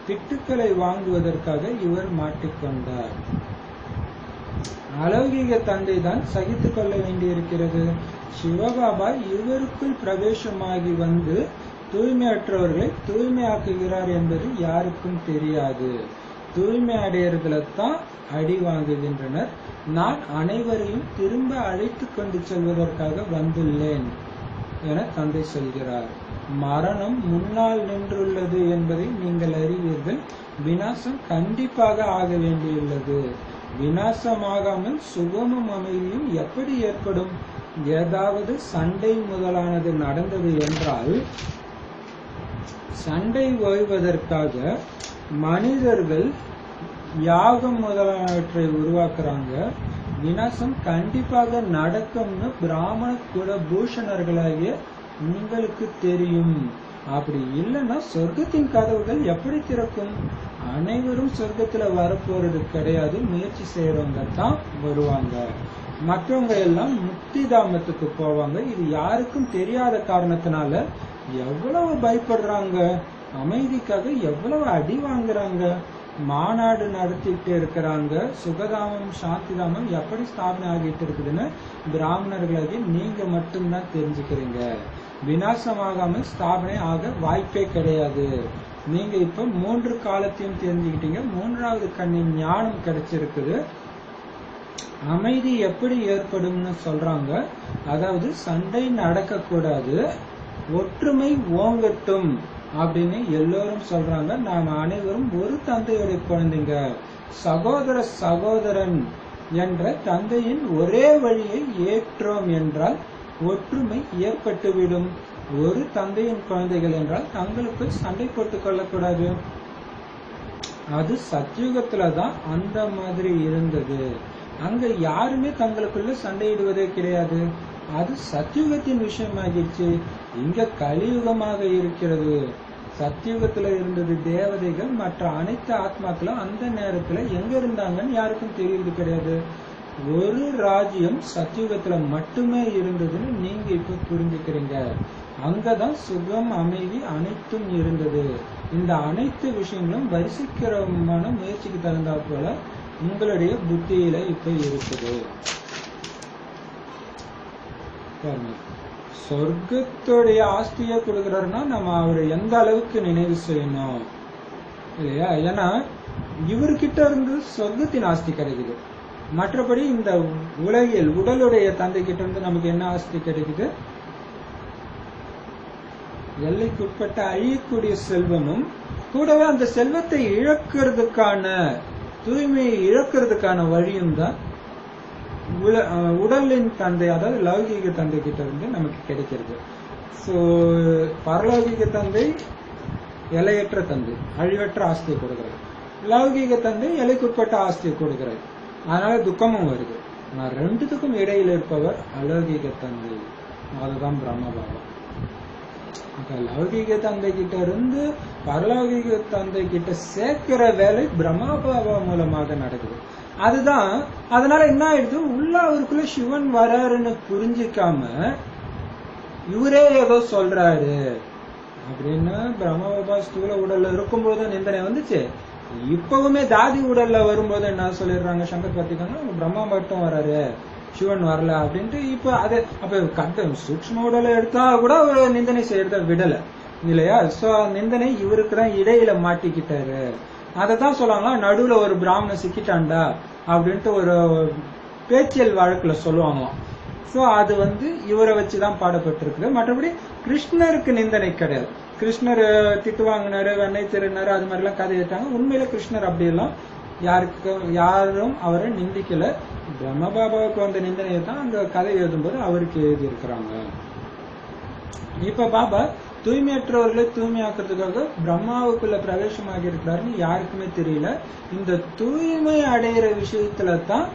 [SPEAKER 1] திட்டுக்களை வாங்குவதற்காக இவர் மாட்டிக்கொண்டார். அலௌகிக தந்தை தான் சகித்துக் கொள்ள வேண்டியிருக்கிறது. சிவபாபா இவருக்குள் பிரவேசமாகி வந்து தூய்மையற்றவர்களை தூய்மையாக்குகிறார் என்பது யாருக்கும் தெரியாது. தூய்மை அடையறதுல தான் அடி வாங்குகின்றனர். நான் அனைவரையும் திரும்ப அழைத்து கொண்டு செல்வதற்காக வந்துள்ளேன் என தந்தை சொல்கிறார். மரணம் முன்னால் நின்றுள்ளது என்பதை நீங்கள் அறிவீர்கள். விநாசம் கண்டிப்பாக ஆக வேண்டியுள்ளது. விநாசமாகாமல் சுகமும் அமைதியும் எப்படி ஏற்படும்? ஏதாவது சண்டை முதலானது நடந்தது என்றால் சண்டை ஓய்வதற்காக மனிதர்கள் யாகம் முதலானவற்றை உருவாக்குறாங்க. விநாசம் கண்டிப்பாக நடக்கும்னு பிராமண குல பூஷணர்களாகிய உங்களுக்கு தெரியும். அப்படி இல்லைன்னா சொர்க்கத்தின் கதவுகள் எப்படி திறக்கும்? அனைவரும் சொர்க்கத்துல வரப்போறது கிடையாது. முயற்சி செய்யறவங்க தான் வருவாங்க. மற்றவங்க எல்லாம் முக்தி தாமத்துக்கு போவாங்க. இது யாருக்கும் தெரியாத காரணத்தினால எவ்வளவு பயப்படுறாங்க, அமைதிக்காக எவ்வளவு அடி வாங்குறாங்க. மாநாடு நடத்திட்டு இருக்கிறாங்க. சுகதாமம் சாந்திதாமம் எப்படி ஸ்தாபனை ஆகிட்டு இருக்குதுன்னு பிராமணர்களாகி நீங்க மட்டும்தான் தெரிஞ்சுக்கிறீங்க. விநாசமாகாமல் ஸ்தாபனை ஆக வாய்ப்பே கிடையாது. நீங்க இப்ப 3 காலத்தையும் தெரிஞ்சுக்கிட்டீங்க. 3வது கண்ணின் ஞானம் கிடைச்சிருக்குது. அமைதி எப்படி ஏற்படும்னு சொல்றாங்க. அதாவது சண்டை நடக்க கூடாது, ஒற்றுமை ஓங்கட்டும் அப்படின்னு எல்லோரும் சொல்றாங்க. நாம் அனைவரும் ஒரு தந்தையுடைய குழந்தைங்க. சகோதர சகோதரன் என்ற தந்தையின் ஒரே வழியை ஏற்றோம் என்றால் ஒற்றுமை ஏற்பட்டுவிடும். ஒரு தந்தையின் குழந்தைகள் என்றால் தங்களுக்குள் சண்டை போட்டுக் கொள்ளக்கூடாது. அது சத்யுகத்துலதான் அந்த மாதிரி இருந்தது. அங்க யாருமே தங்களுக்குள்ள சண்டையிடுவதே கிடையாது. அது சத்யுகத்தின் விஷயமாகிடுச்சு. இங்க கலியுகமாக இருக்கிறது. சத்யுகத்துல இருந்தது தேவதைகள், மற்ற அனைத்து ஆத்மாக்களும் அந்த நேரத்துல எங்க இருந்தாங்கன்னு யாருக்கும் தெரியுது கிடையாது. ஒரு ராஜ்யம் சத்யுகத்துல மட்டுமே இருந்ததுன்னு நீங்க இப்ப புரிஞ்சுக்கிறீங்க. அங்கதான் சுகம், அமைதி அனைத்தும் இருந்தது. இந்த அனைத்து விஷயங்களும் வரிசைக்கிரமான முயற்சிக்கு தகுந்தா போல உங்களுடைய புத்தியில இப்ப இருக்குது. சொர்க்கத்துடைய ஆஸ்தியை கொடுக்கிறாருன்னா நம்ம அவரை எந்த அளவுக்கு நினைவு செய்யணும் இல்லையா? ஏன்னா இவர்கிட்ட இருந்து சொர்க்கத்தின் ஆஸ்தி கிடைக்குது. மற்றபடி இந்த உலகில் உடலுடைய தந்தை கிட்ட இருந்து நமக்கு என்ன ஆஸ்தி கிடைக்குது? எல்லைக்குட்பட்ட அழியக்கூடிய செல்வமும் கூடவே அந்த செல்வத்தை இழக்கிறதுக்கான தூய்மையை இழக்கிறதுக்கான வழியும் தான் உடலின் தந்தை, அதாவது லௌகீக தந்தை கிட்ட இருந்து நமக்கு கிடைக்கிறது. சோ பரலௌகீக தந்தை எல்லையற்ற தந்தை, அழிவற்ற ஆஸ்தியை கொடுக்கிறார். லௌகீக தந்தை எல்லைக்குட்பட்ட ஆஸ்தியை கொடுக்கிறார். அதனால துக்கமும் வருது. நான் ரெண்டுத்துக்கும் இடையில இருப்பவர் அலௌகீக தந்தை. அதுதான் பிரம்ம பாபா. லௌகீக தந்தை கிட்ட இருந்து பரலௌகீக தந்தை கிட்ட சேர்க்கிற வேலை பிரம்மா பாபா மூலமாக நடக்குது. அதுதான். அதனால என்ன ஆயிடுது, உள்ள அவருக்குள்ள சிவன் வராருன்னு புரிஞ்சிக்காம இவரே ஏதோ சொல்றாரு அப்படின்னு பிரம்ம பாபா ஸ்தூல உடல்ல இருக்கும்போது நிந்தனை வந்துச்சு. இப்பவுமே தாதி உடல்ல வரும்போது என்ன சொல்லிடுறாங்க, சங்கர் பார்த்திக்காங்க பிரம்மா மட்டும் வராரு, சிவன் வரல அப்படின்ட்டு இப்ப அது அப்ப சூக்ஷ்ம உடலை எடுத்தா கூட ஒரு நிந்தனை செய்யறத விடல இல்லையா. சோ நிந்தனை இவருக்கு தான் இடையில மாட்டிக்கிட்டாரு. அதத்தான் சொல்லுவாங்களா, நடுவுல ஒரு பிராமணன் சிக்கிட்டான்டா அப்படின்ட்டு ஒரு பேச்சியல் வழக்குல சொல்லுவாங்களாம். சோ அது இவரை வச்சுதான் பாடப்பட்டிருக்கு. மற்றபடி கிருஷ்ணருக்கு நிந்தனை கிடையாது. கிருஷ்ணர் திட்டு வாங்கினாரு, வெண்ணெய் திருநாரு, அது மாதிரி எல்லாம் கதை ஏற்றாங்க. உண்மையில கிருஷ்ணர் அப்படி எல்லாம் யாரும் அவரை நிந்திக்கல. பிரம்மபாபாவுக்கு வந்த நிந்தனையை தான் அந்த கதை எழுதும்போது அவருக்கு எழுதி இருக்கிறாங்க. இப்ப பாபா தூய்மையற்றவர்களை தூய்மையாக்குறதுக்காக பிரம்மாவுக்குள்ள பிரவேசமாகி இருக்கிறாருன்னு யாருக்குமே தெரியல. இந்த தூய்மை அடையிற விஷயத்துல தான்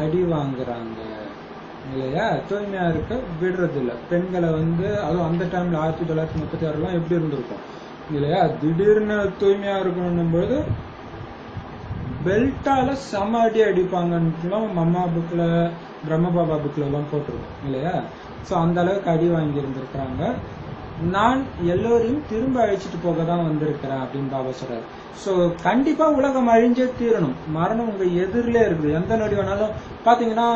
[SPEAKER 1] அடி வாங்குறாங்க இல்லையா. தூய்மையா இருக்க விடுறது இல்ல. பெண்களை அதுவும் அந்த டைம்ல 1936 எப்படி இருந்திருக்கும் இல்லையா. திடீர்னு தூய்மையா இருக்கணும் பொழுது பெல்ட்டால செம அடி அடிப்பாங்கன்னு அம்மா புக்ல பிரம்மபாபா புக்ல எல்லாம் போட்டிருக்கோம் இல்லையா. சோ அந்த அளவுக்கு அடி வாங்கி இருந்திருக்கிறாங்க. நான் எல்லோரையும் திரும்ப அழைச்சிட்டு போக தான் வந்திருக்கிறேன் அப்படின்னு பாபா சொல்றாரு. சோ கண்டிப்பா உலகம் அழிஞ்சே தீரணும். மரணம் உங்க எதிரிலே இருக்குது. எந்த நொடி வேணாலும் பாத்தீங்கன்னா,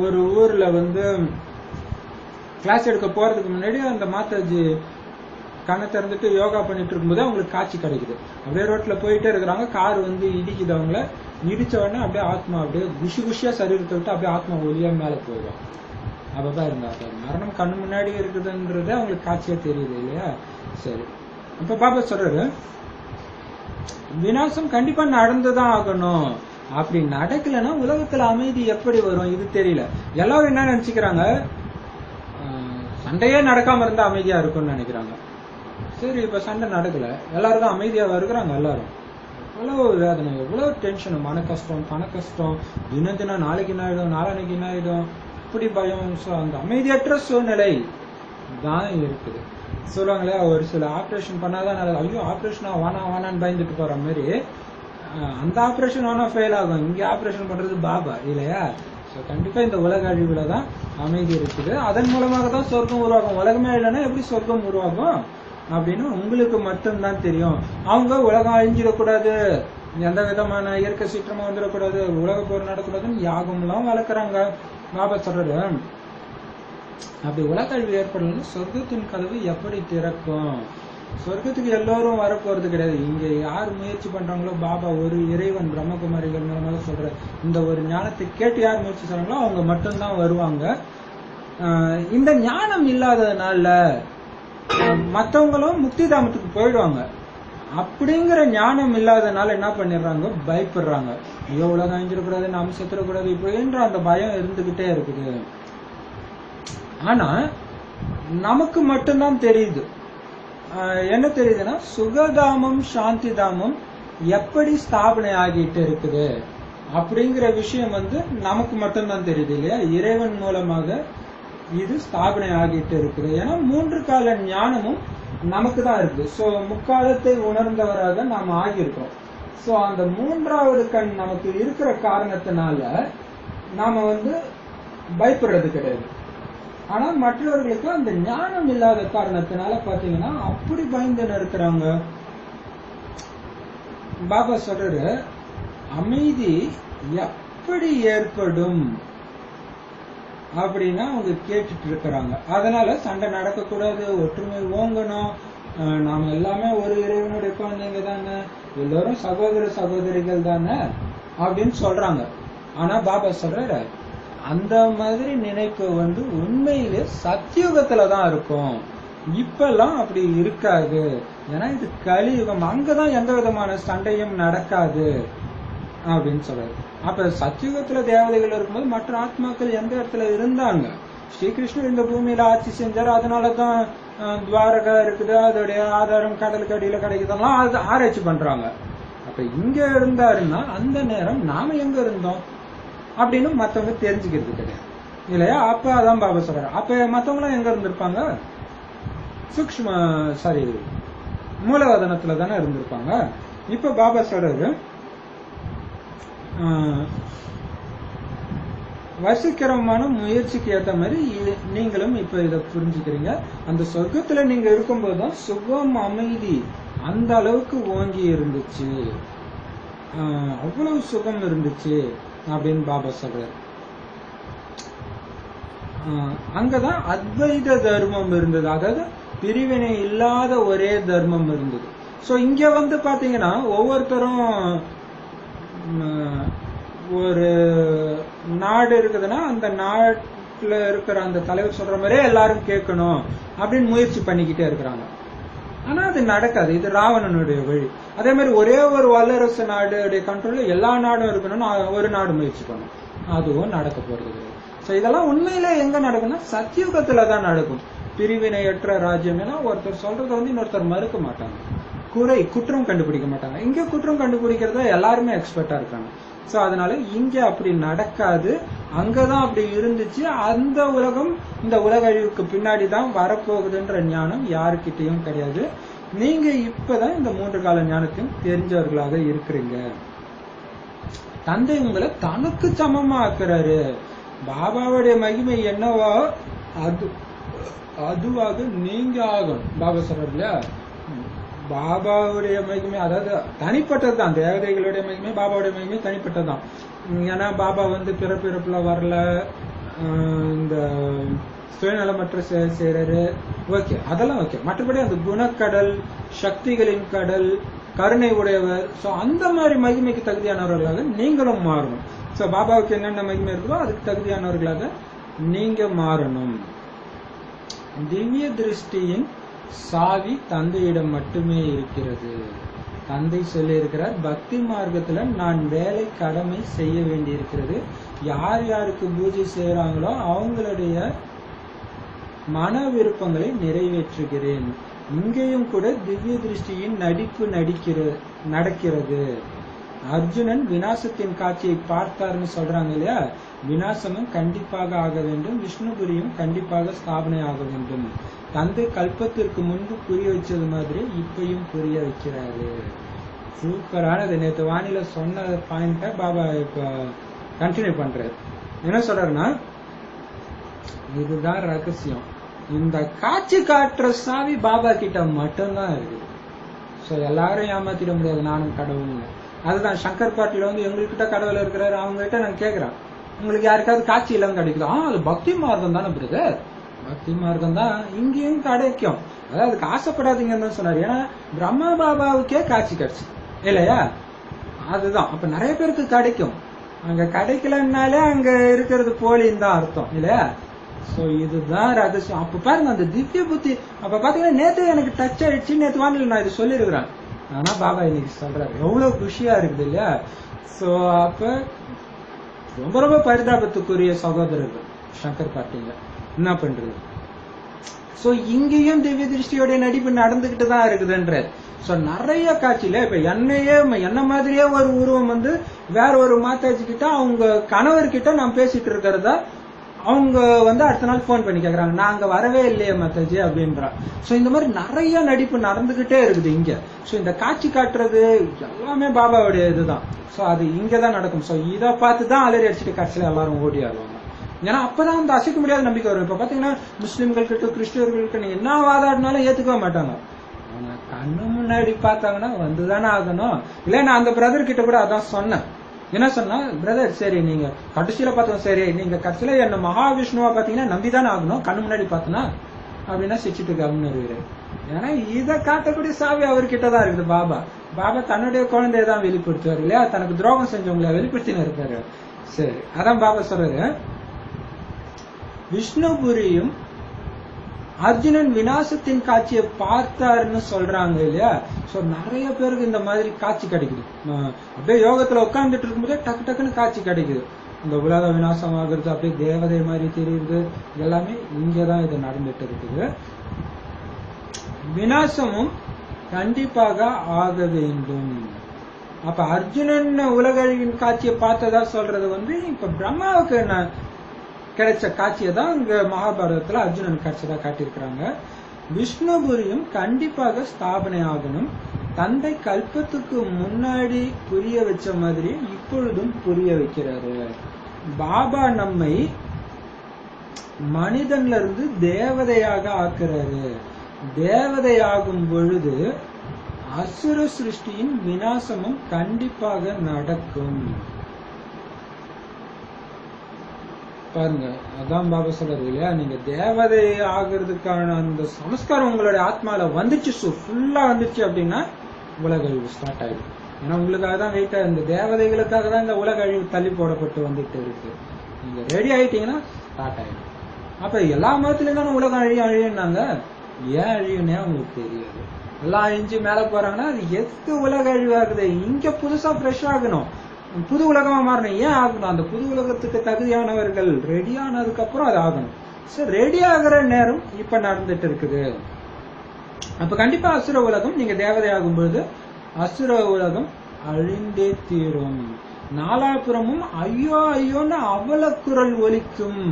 [SPEAKER 1] ஒரு ஊர்ல கிளாஸ் எடுக்க போறதுக்கு முன்னாடி அந்த மாதாஜி கண்ணை திறந்துட்டு யோகா பண்ணிட்டு இருக்கும்போது அவங்களுக்கு காட்சி கிடைக்குது. அப்படியே ரோட்ல போயிட்டே இருக்கிறாங்க. கார் இடிக்குது. அவங்கள இடிச்ச உடனே அப்படியே ஆத்மா அப்படியே குஷி குஷியா சரீரத்தை விட்டு அப்படியே ஆத்மா ஒளியா மேல போயிடும். அப்பதான் இருந்தாங்க. மரணம் கண்ணு முன்னாடி இருக்குதுன்றது அவங்களுக்கு காட்சியா தெரியுது இல்லையா. சரி, இப்ப பாபா சொல்றாரு, விநாசம் கண்டிப்பா நடந்துதான் ஆகணும். அப்படி நடக்கலன்னா உலகத்துல அமைதி எப்படி வரும் இது தெரியல. எல்லாரும் என்ன நினைச்சுக்கிறாங்க, சண்டையே நடக்காம இருந்தா அமைதியா இருக்கும்னு நினைக்கிறாங்க. சரி, இப்ப சண்டை நடக்கல, எல்லாரும் தான் அமைதியா வருகிறாங்க. எல்லாரும் எவ்வளவு வேதனை, எவ்வளவு டென்ஷன், மன கஷ்டம், பண கஷ்டம், தினம் தினம் நாளைக்கு என்ன ஆயிடும், நாளானைக்கு என்ன ஆயிடும், இப்படி பயம். அந்த அமைதியற்ற சூழ்நிலை தான் இருக்குது. சொல்லுவாங்களே, ஒரு சில ஆப்ரேஷன் பண்ணாதான் நல்லது. ஐயோ ஆப்ரேஷனா வானான்னு பயந்துட்டு போற மாதிரி அந்த ஆப்ரேஷன் வேணா ஃபெயில் ஆகும். இங்க ஆப்ரேஷன் பண்றது பாபா இல்லையா. ஸோ கண்டிப்பா இந்த உலக அழிவுல தான் அமைதி இருக்குது. அதன் மூலமாக தான் சொர்க்கம் உருவாகும். உலகமே இல்லைன்னா எப்படி சொர்க்கம் உருவாகும் அப்படின்னு உங்களுக்கு மட்டும்தான் தெரியும். அவங்க உலகம் அழிஞ்சிடக்கூடாது, எந்த விதமான இயற்கை சீற்றமும் வந்துடக்கூடாது, உலக போர் நடக்கூடாதுன்னு யாகம் எல்லாம் வளர்க்குறாங்க. பாபா சொல்றது, அப்படி உலக அழிவு ஏற்படலன்னு சொர்க்கத்தின் கதவு எப்படி திறக்கும்? சொர்க்கத்துக்கு எல்லோரும் வரப்போறது கிடையாது. இங்க யார் முயற்சி பண்றாங்களோ, பாபா ஒரு இறைவன் பிரம்மகுமாரிகள் மூலமாக சொல்ற இந்த ஒரு ஞானத்தை கேட்டு யார் முயற்சி செய்றாங்களோ அவங்க மட்டும்தான் வருவாங்க. இந்த ஞானம் இல்லாததுனால மற்றவங்களும் முக்தி தாமத்துக்கு போயிடுவாங்க. அப்படிங்கிற ஞானம் இல்லாதனால என்ன பண்ணிடுறாங்க, பயப்படுறாங்க. ஐயோ உலகம் அழிஞ்சிடக்கூடாது, நாம செத்துடக்கூடாது, இப்படின்ற அந்த பயம் இருந்துகிட்டே இருக்குது. ஆனா நமக்கு மட்டும்தான் தெரியுது. என்ன தெரியுதுன்னா, சுகதாமம் சாந்தி தாமம் எப்படி ஸ்தாபனை ஆகிட்டு இருக்குது அப்படிங்கிற விஷயம் நமக்கு மட்டும்தான் தெரியுது இல்லையா. இறைவன் மூலமாக இது ஸ்தாபனை ஆகிட்டு இருக்குது. ஏன்னா 3 கால ஞானமும் நமக்கு தான் இருக்கு. சோ முக்காலத்தை உணர்ந்தவராக நாம் ஆகியிருக்கோம். சோ அந்த 3வது கண் நமக்கு இருக்கிற காரணத்தினால நாம பயப்படுறது கிடையாது. ஆனா மற்றவர்களுக்கு அந்த ஞானம் இல்லாத காரணத்தினால பாத்தீங்கன்னா அப்படி பயந்து இருக்கிறாங்க. பாபா சொல்றாரு, அமைதி எப்படி ஏற்படும் அப்படின்னா அவங்க கேட்டுட்டு இருக்கிறாங்க. அதனால சண்டை நடக்க கூடாது, ஒற்றுமை ஓங்கணும், நாம எல்லாமே ஒரு இறைவனுடைய குழந்தைங்க தானே, எல்லாரும் சகோதர சகோதரிகள் தானே அப்படின்னு சொல்றாங்க. ஆனா பாபா சொல்றாரு, அந்த மாதிரி நினைப்பு உண்மையிலே சத்தியுகத்துலதான் இருக்கும், இப்பெல்லாம் அப்படி இருக்காது. ஏன்னா இது கலியுகம், அங்கதான் எந்த விதமான சண்டையும் நடக்காது அப்படின்னு சொல்றாரு. அப்ப சத்தியுகத்துல தேவதைகள் இருக்கும்போது மற்ற ஆத்மாக்கள் எந்த இடத்துல இருந்தாங்க? ஸ்ரீகிருஷ்ணர் இந்த பூமியில ஆட்சி செஞ்சாரு, அதனாலதான் துவாரகா இருக்குது, அதோடைய ஆதாரம் கடலுக்கு அடியில கிடைக்குதெல்லாம் அது ஆராய்ச்சி பண்றாங்க. அப்ப இங்க இருந்தாருன்னா அந்த நேரம் நாம எங்க இருந்தோம் அப்படின்னு மத்தவங்க தெரிஞ்சுக்கிறது கிடையாது இல்லையா. அப்ப அதான் பாபா சொல்றாரு, அப்ப மத்தவங்க எங்க இருந்திருப்பாங்க? மூலவதனத்துல தானே இருந்திருப்பாங்க. இப்ப பாபா சொல்றாரு, வசீகரமான முயற்சிக்கு ஏற்ற மாதிரி நீங்களும் இப்ப இத புரிஞ்சுக்கிறீங்க. அந்த சொர்க்கத்துல நீங்க இருக்கும்போதுதான் சுகம் அமைதி அந்த அளவுக்கு ஓங்கி இருந்துச்சு, அவ்வளவு சுகம் இருந்துச்சு. அப்படின்னு பாபா சொல்றாரு. அங்கதான் அத்வைத தர்மம் இருந்தது, அதாவது பிரிவினை இல்லாத ஒரே தர்மம் இருந்தது. சோ இங்க பாத்தீங்கன்னா ஒவ்வொருத்தரும் ஒரு நாடு இருக்குதுன்னா அந்த நாட்டுல இருக்கிற அந்த தலைவர் சொல்ற மாதிரியே எல்லாரும் கேட்கணும் அப்படின்னு முயற்சி பண்ணிக்கிட்டே இருக்கிறாங்க. ஆனா அது நடக்காது, இது ராவணனுடைய வழி. அதே மாதிரி ஒரே ஒரு வல்லரசு நாடுடைய கண்ட்ரோல்ல எல்லா நாடும் இருக்கணும்னு ஒரு நாடு முயற்சி பண்ணும், அதுவும் நடக்க போறது கிடையாது. சோ இதெல்லாம் உண்மையில எங்க நடக்கும்னா சத்தியுகத்துலதான் நடக்கும். பிரிவினையற்ற ராஜ்யம் எல்லாம் ஒருத்தர் சொல்றத இன்னொருத்தர் மறுக்க மாட்டாங்க, குற்றம் கண்டுபிடிக்க மாட்டாங்க. இங்க குற்றம் கண்டுபிடிக்கிறத எல்லாருமே எக்ஸ்பர்ட்டா இருக்காங்க. சோ அதனால இங்க அப்படி நடக்காது, அங்கதான் அப்படி இருந்துச்சு. அந்த உலகம் இந்த உலக அழிவுக்கு பின்னாடிதான் வரப்போகுதுன்ற ஞானம் யாருக்கிட்டையும் கிடையாது. நீங்க இப்பதான் இந்த 3 கால ஞானத்தையும் தெரிஞ்சவர்களாக இருக்கிறீங்க. தந்தை உங்களை தனக்கு சமமா ஆக்குறாரு. பாபாவுடைய மகிமை என்னவோ அதுவாக நீங்க ஆகணும். பாபா சொல்றாரு இல்லையா, பாபாவுடைய மகிமை அதாவது தனிப்பட்டதுதான். தேவதைகளுடைய மகிமை பாபாவுடைய மகிமை தனிப்பட்டதுதான். ஏன்னா பாபா பிறப்பிறப்புல வரல, இந்த சுயநலமற்ற செயல் செய்யறாரு, ஓகே அதெல்லாம் ஓகே. மற்றபடி அந்த குணக்கடல், சக்திகளின் கடல், கருணை உடையவர், சோ அந்த மாதிரி மகிமைக்கு தகுதியானவர்களாக நீங்களும் மாறணும். சோ பாபாவுக்கு என்னென்ன மகிமை இருக்குதோ அதுக்கு தகுதியானவர்களாக நீங்க மாறணும். திவ்ய திருஷ்டியின் சாவி தந்தையிடம் மட்டுமே இருக்கிறது. தந்தை சொல்லி இருக்கிறார், பக்தி மார்க்கத்துல நான் வேலை கடமை செய்ய வேண்டி இருக்கிறது. யார் யாருக்கு பூஜை செய்யறாங்களோ அவங்களுடைய மன விருப்பங்களை நிறைவேற்றுகிறேன். இங்கேயும் கூட திவ்ய திருஷ்டியின் நடிப்பு நடக்கிறது. அர்ஜுனன் விநாசத்தின் காட்சியை பார்த்தார்னு சொல்றாங்க இல்லையா, விநாசமும் கண்டிப்பாக ஆக வேண்டும், விஷ்ணுபுரியும் கண்டிப்பாக ஸ்தாபனை ஆக வேண்டும். தந்தை கல்பத்திற்கு முன்பு புரிய வச்சது மாதிரி இப்பயும் புரிய வைக்கிறாரு. சூப்பரானது. நேற்று வானில சொன்ன பாயிண்ட பாபா இப்ப கண்டினியூ பண்றாரு. என்ன சொல்றாருன்னா, இதுதான் ரகசியம். இந்த காட்சி காட்டுற சாவி பாபா கிட்ட மட்டும்தான் இருக்குது. சோ எல்லாரும் ஏமாத்திட முடியாது, நானும் கடவுள். அதுதான் சங்கர் பாட்டில எங்ககிட்ட கடவுள் இருக்கிறாரு. அவங்க கிட்ட நான் கேக்குறேன், உங்களுக்கு யாருக்காவது காட்சி எல்லாம் கிடைக்குது? அது பக்தி மார்க்கம் தானே பிரதர், பக்தி மார்க்கம் தான் இங்கேயும் கிடைக்கும். அதாவது அதுக்கு ஆசைப்படாதீங்கன்னு சொன்னாரு. ஏன்னா பிரம்மா பாபாவுக்கே காட்சி கிடைச்சு இல்லையா, அதுதான். அப்ப நிறைய பேருக்கு கிடைக்கும். அங்க கிடைக்கலன்னாலே அங்க இருக்கிறது போலின்னு தான் அர்த்தம் இல்லையா. சோ இதுதான் ரகசியம். அப்ப பாருங்க அந்த திவ்ய புத்தி. அப்ப பாத்தீங்கன்னா நேத்து எனக்கு டச் ஆயிடுச்சு, நேத்து வானிலை நான் இது சொல்லிருக்கிறேன். ஆனா பாபா இன்னைக்கு சொல்றாரு, எவ்வளவு குஷியா இருக்குது இல்லையா. சோ அப்ப ரொம்ப ரொம்ப பரிதாபத்துக்குரிய சகோதரர்கள் சங்கர் பாட்டிங்க என்ன பண்றது. சோ இங்கேயும் திவ்ய திருஷ்டியோட நடிப்பு நடந்துகிட்டு தான் இருக்குதுன்ற. சோ நிறைய காட்சியில இப்ப என்ன மாதிரியே ஒரு உருவம் வேற ஒரு மாதாஜி கிட்ட அவங்க கணவர்கிட்ட நான் பேசிட்டு இருக்கிறதா அவங்க அடுத்த நாள் போன் பண்ணி கேக்குறாங்க, நான் அங்க வரவே இல்லையே மாதாஜி அப்படின்றா. சோ இந்த மாதிரி நிறைய நடிப்பு நடந்துகிட்டே இருக்குது இங்க. சோ இந்த காட்சி காட்டுறது எல்லாமே பாபாவுடைய இதுதான். சோ அது இங்கதான் நடக்கும். சோ இதை பார்த்துதான் அலறி அடிச்சுட்டு கடைசியில எல்லாரும் ஓடி ஆடுவாங்க. ஏன்னா அப்பதான் அந்த அசைக்க முடியாத நம்பிக்கை வரும். இப்ப பாத்தீங்கன்னா முஸ்லிம்கள் கிட்ட கிறிஸ்டியர்களுக்கு நீ என்ன வாதாடினாலும் ஏத்துக்கவே மாட்டாங்க. ஆனா கண்ணு முன்னாடி பார்த்தாங்கன்னா வந்துதானே ஆகணும். இல்ல நான் அந்த பிரதர் கிட்ட கூட அதான் சொன்னேன். என்ன சொன்னா, பிரதர் சரி நீங்க கடைசியில பார்த்தோம், சரி நீங்க கடைசியில என்ன மகாவிஷ்ணுவா பாத்தீங்கன்னா நம்பிதானே ஆகணும், கண்ணு முன்னாடி பார்த்தனா அப்படின்னா சிரிச்சுட்டு கவனம் வருவாரு. ஏன்னா இதை காட்டக்கூடிய சாவி அவர்கிட்டதான் இருக்குது. பாபா தன்னுடைய குழந்தையதான் வெளிப்படுத்துவார் இல்லையா, தனக்கு துரோகம் செஞ்சவங்களை வெளிப்படுத்தின இருப்பாரு. சரி அதான் பாபா சொல்றாரு, விஷ்ணுபுரியும் அர்ஜுனன் விநாசத்தின் காட்சியை பார்த்தாருன்னு சொல்றாங்க இல்லையா. சோ நிறைய பேருக்கு இந்த மாதிரி காட்சி கிடைக்குது. அப்படியே யோகத்துல உட்கார்ந்துட்டு இருக்கும்போதே டக்கு டக்குன்னு காட்சி கிடைக்குது. இந்த உலக விநாசம் ஆகுறது, அப்படியே தேவதை மாதிரி தெரியுது. எல்லாமே இங்கதான் இது நடந்துட்டு இருக்குது. விநாசமும் கண்டிப்பாக ஆக வேண்டும். அப்ப அர்ஜுனன் உலக அழிவின் காட்சியை பார்த்ததா சொல்றது இப்ப பிரம்மாவுக்கு கிடைச்ச காட்சியை தான் இங்க மகாபாரதத்துல அர்ஜுனன் கிடைச்சதா காட்டியிருக்கிறாங்க. விஷ்ணுபுரியும் கண்டிப்பாக ஸ்தாபனை ஆகணும். தந்தை கல்பத்துக்கு முன்னாடி புரிய வச்ச மாதிரி இப்பொழுதும் புரிய வைக்கிறாரு. பாபா நம்மை மனிதன்ல இருந்து தேவதையாக ஆக்குறாரு. தேவதையாகும் பொழுது அசுர சிருஷ்டியின் விநாசமும் கண்டிப்பாக நடக்கும். பாருங்க, அதான் பாபா சொல்றது இல்லையா, நீங்க தேவதை ஆகிறதுக்கான அந்த சமஸ்காரம் உங்களுடைய ஆத்மால வந்துச்சு, ஃபுல்லா வந்துச்சு அப்படின்னா உலக அழிவு ஸ்டார்ட் ஆயிடும். ஏன்னா உங்களுக்காக தான் வெயிட்டா, இந்த தேவதைகளுக்காக தான் இந்த உலக அழிவு தள்ளி போடப்பட்டு வந்துட்டு இருக்கு. நீங்க ரெடி ஆயிட்டீங்கன்னா ஸ்டார்ட் ஆயிடும். அப்ப எல்லா மதத்திலயும் தானே உலகம் அழியுனாங்க, ஏன் அழியுன்னே அவங்களுக்கு தெரியாது. எல்லாம் அழிஞ்சு மேல போறாங்கன்னா அது எதுக்கு உலக அழிவாகுது, இங்க புதுசா ஃப்ரெஷ் ஆகணும், புது உலகமா மாறணும். ஏன் ஆகணும், அந்த புது உலகத்துக்கு தகுதியானவர்கள் ரெடி ஆனதுக்கு அப்புறம் அது ஆகணும். சோ ரெடி ஆகிற நேரம் இப்ப நடந்துட்டு இருக்குது. அப்ப கண்டிப்பா அசுர உலகம், நீங்க தேவதை ஆகும்போது அசுர உலகம் அழிந்தே தீரும். நாலாபுறமும் ஐயோ ஐயோன்னு அவல குரல் ஒலிக்கும்.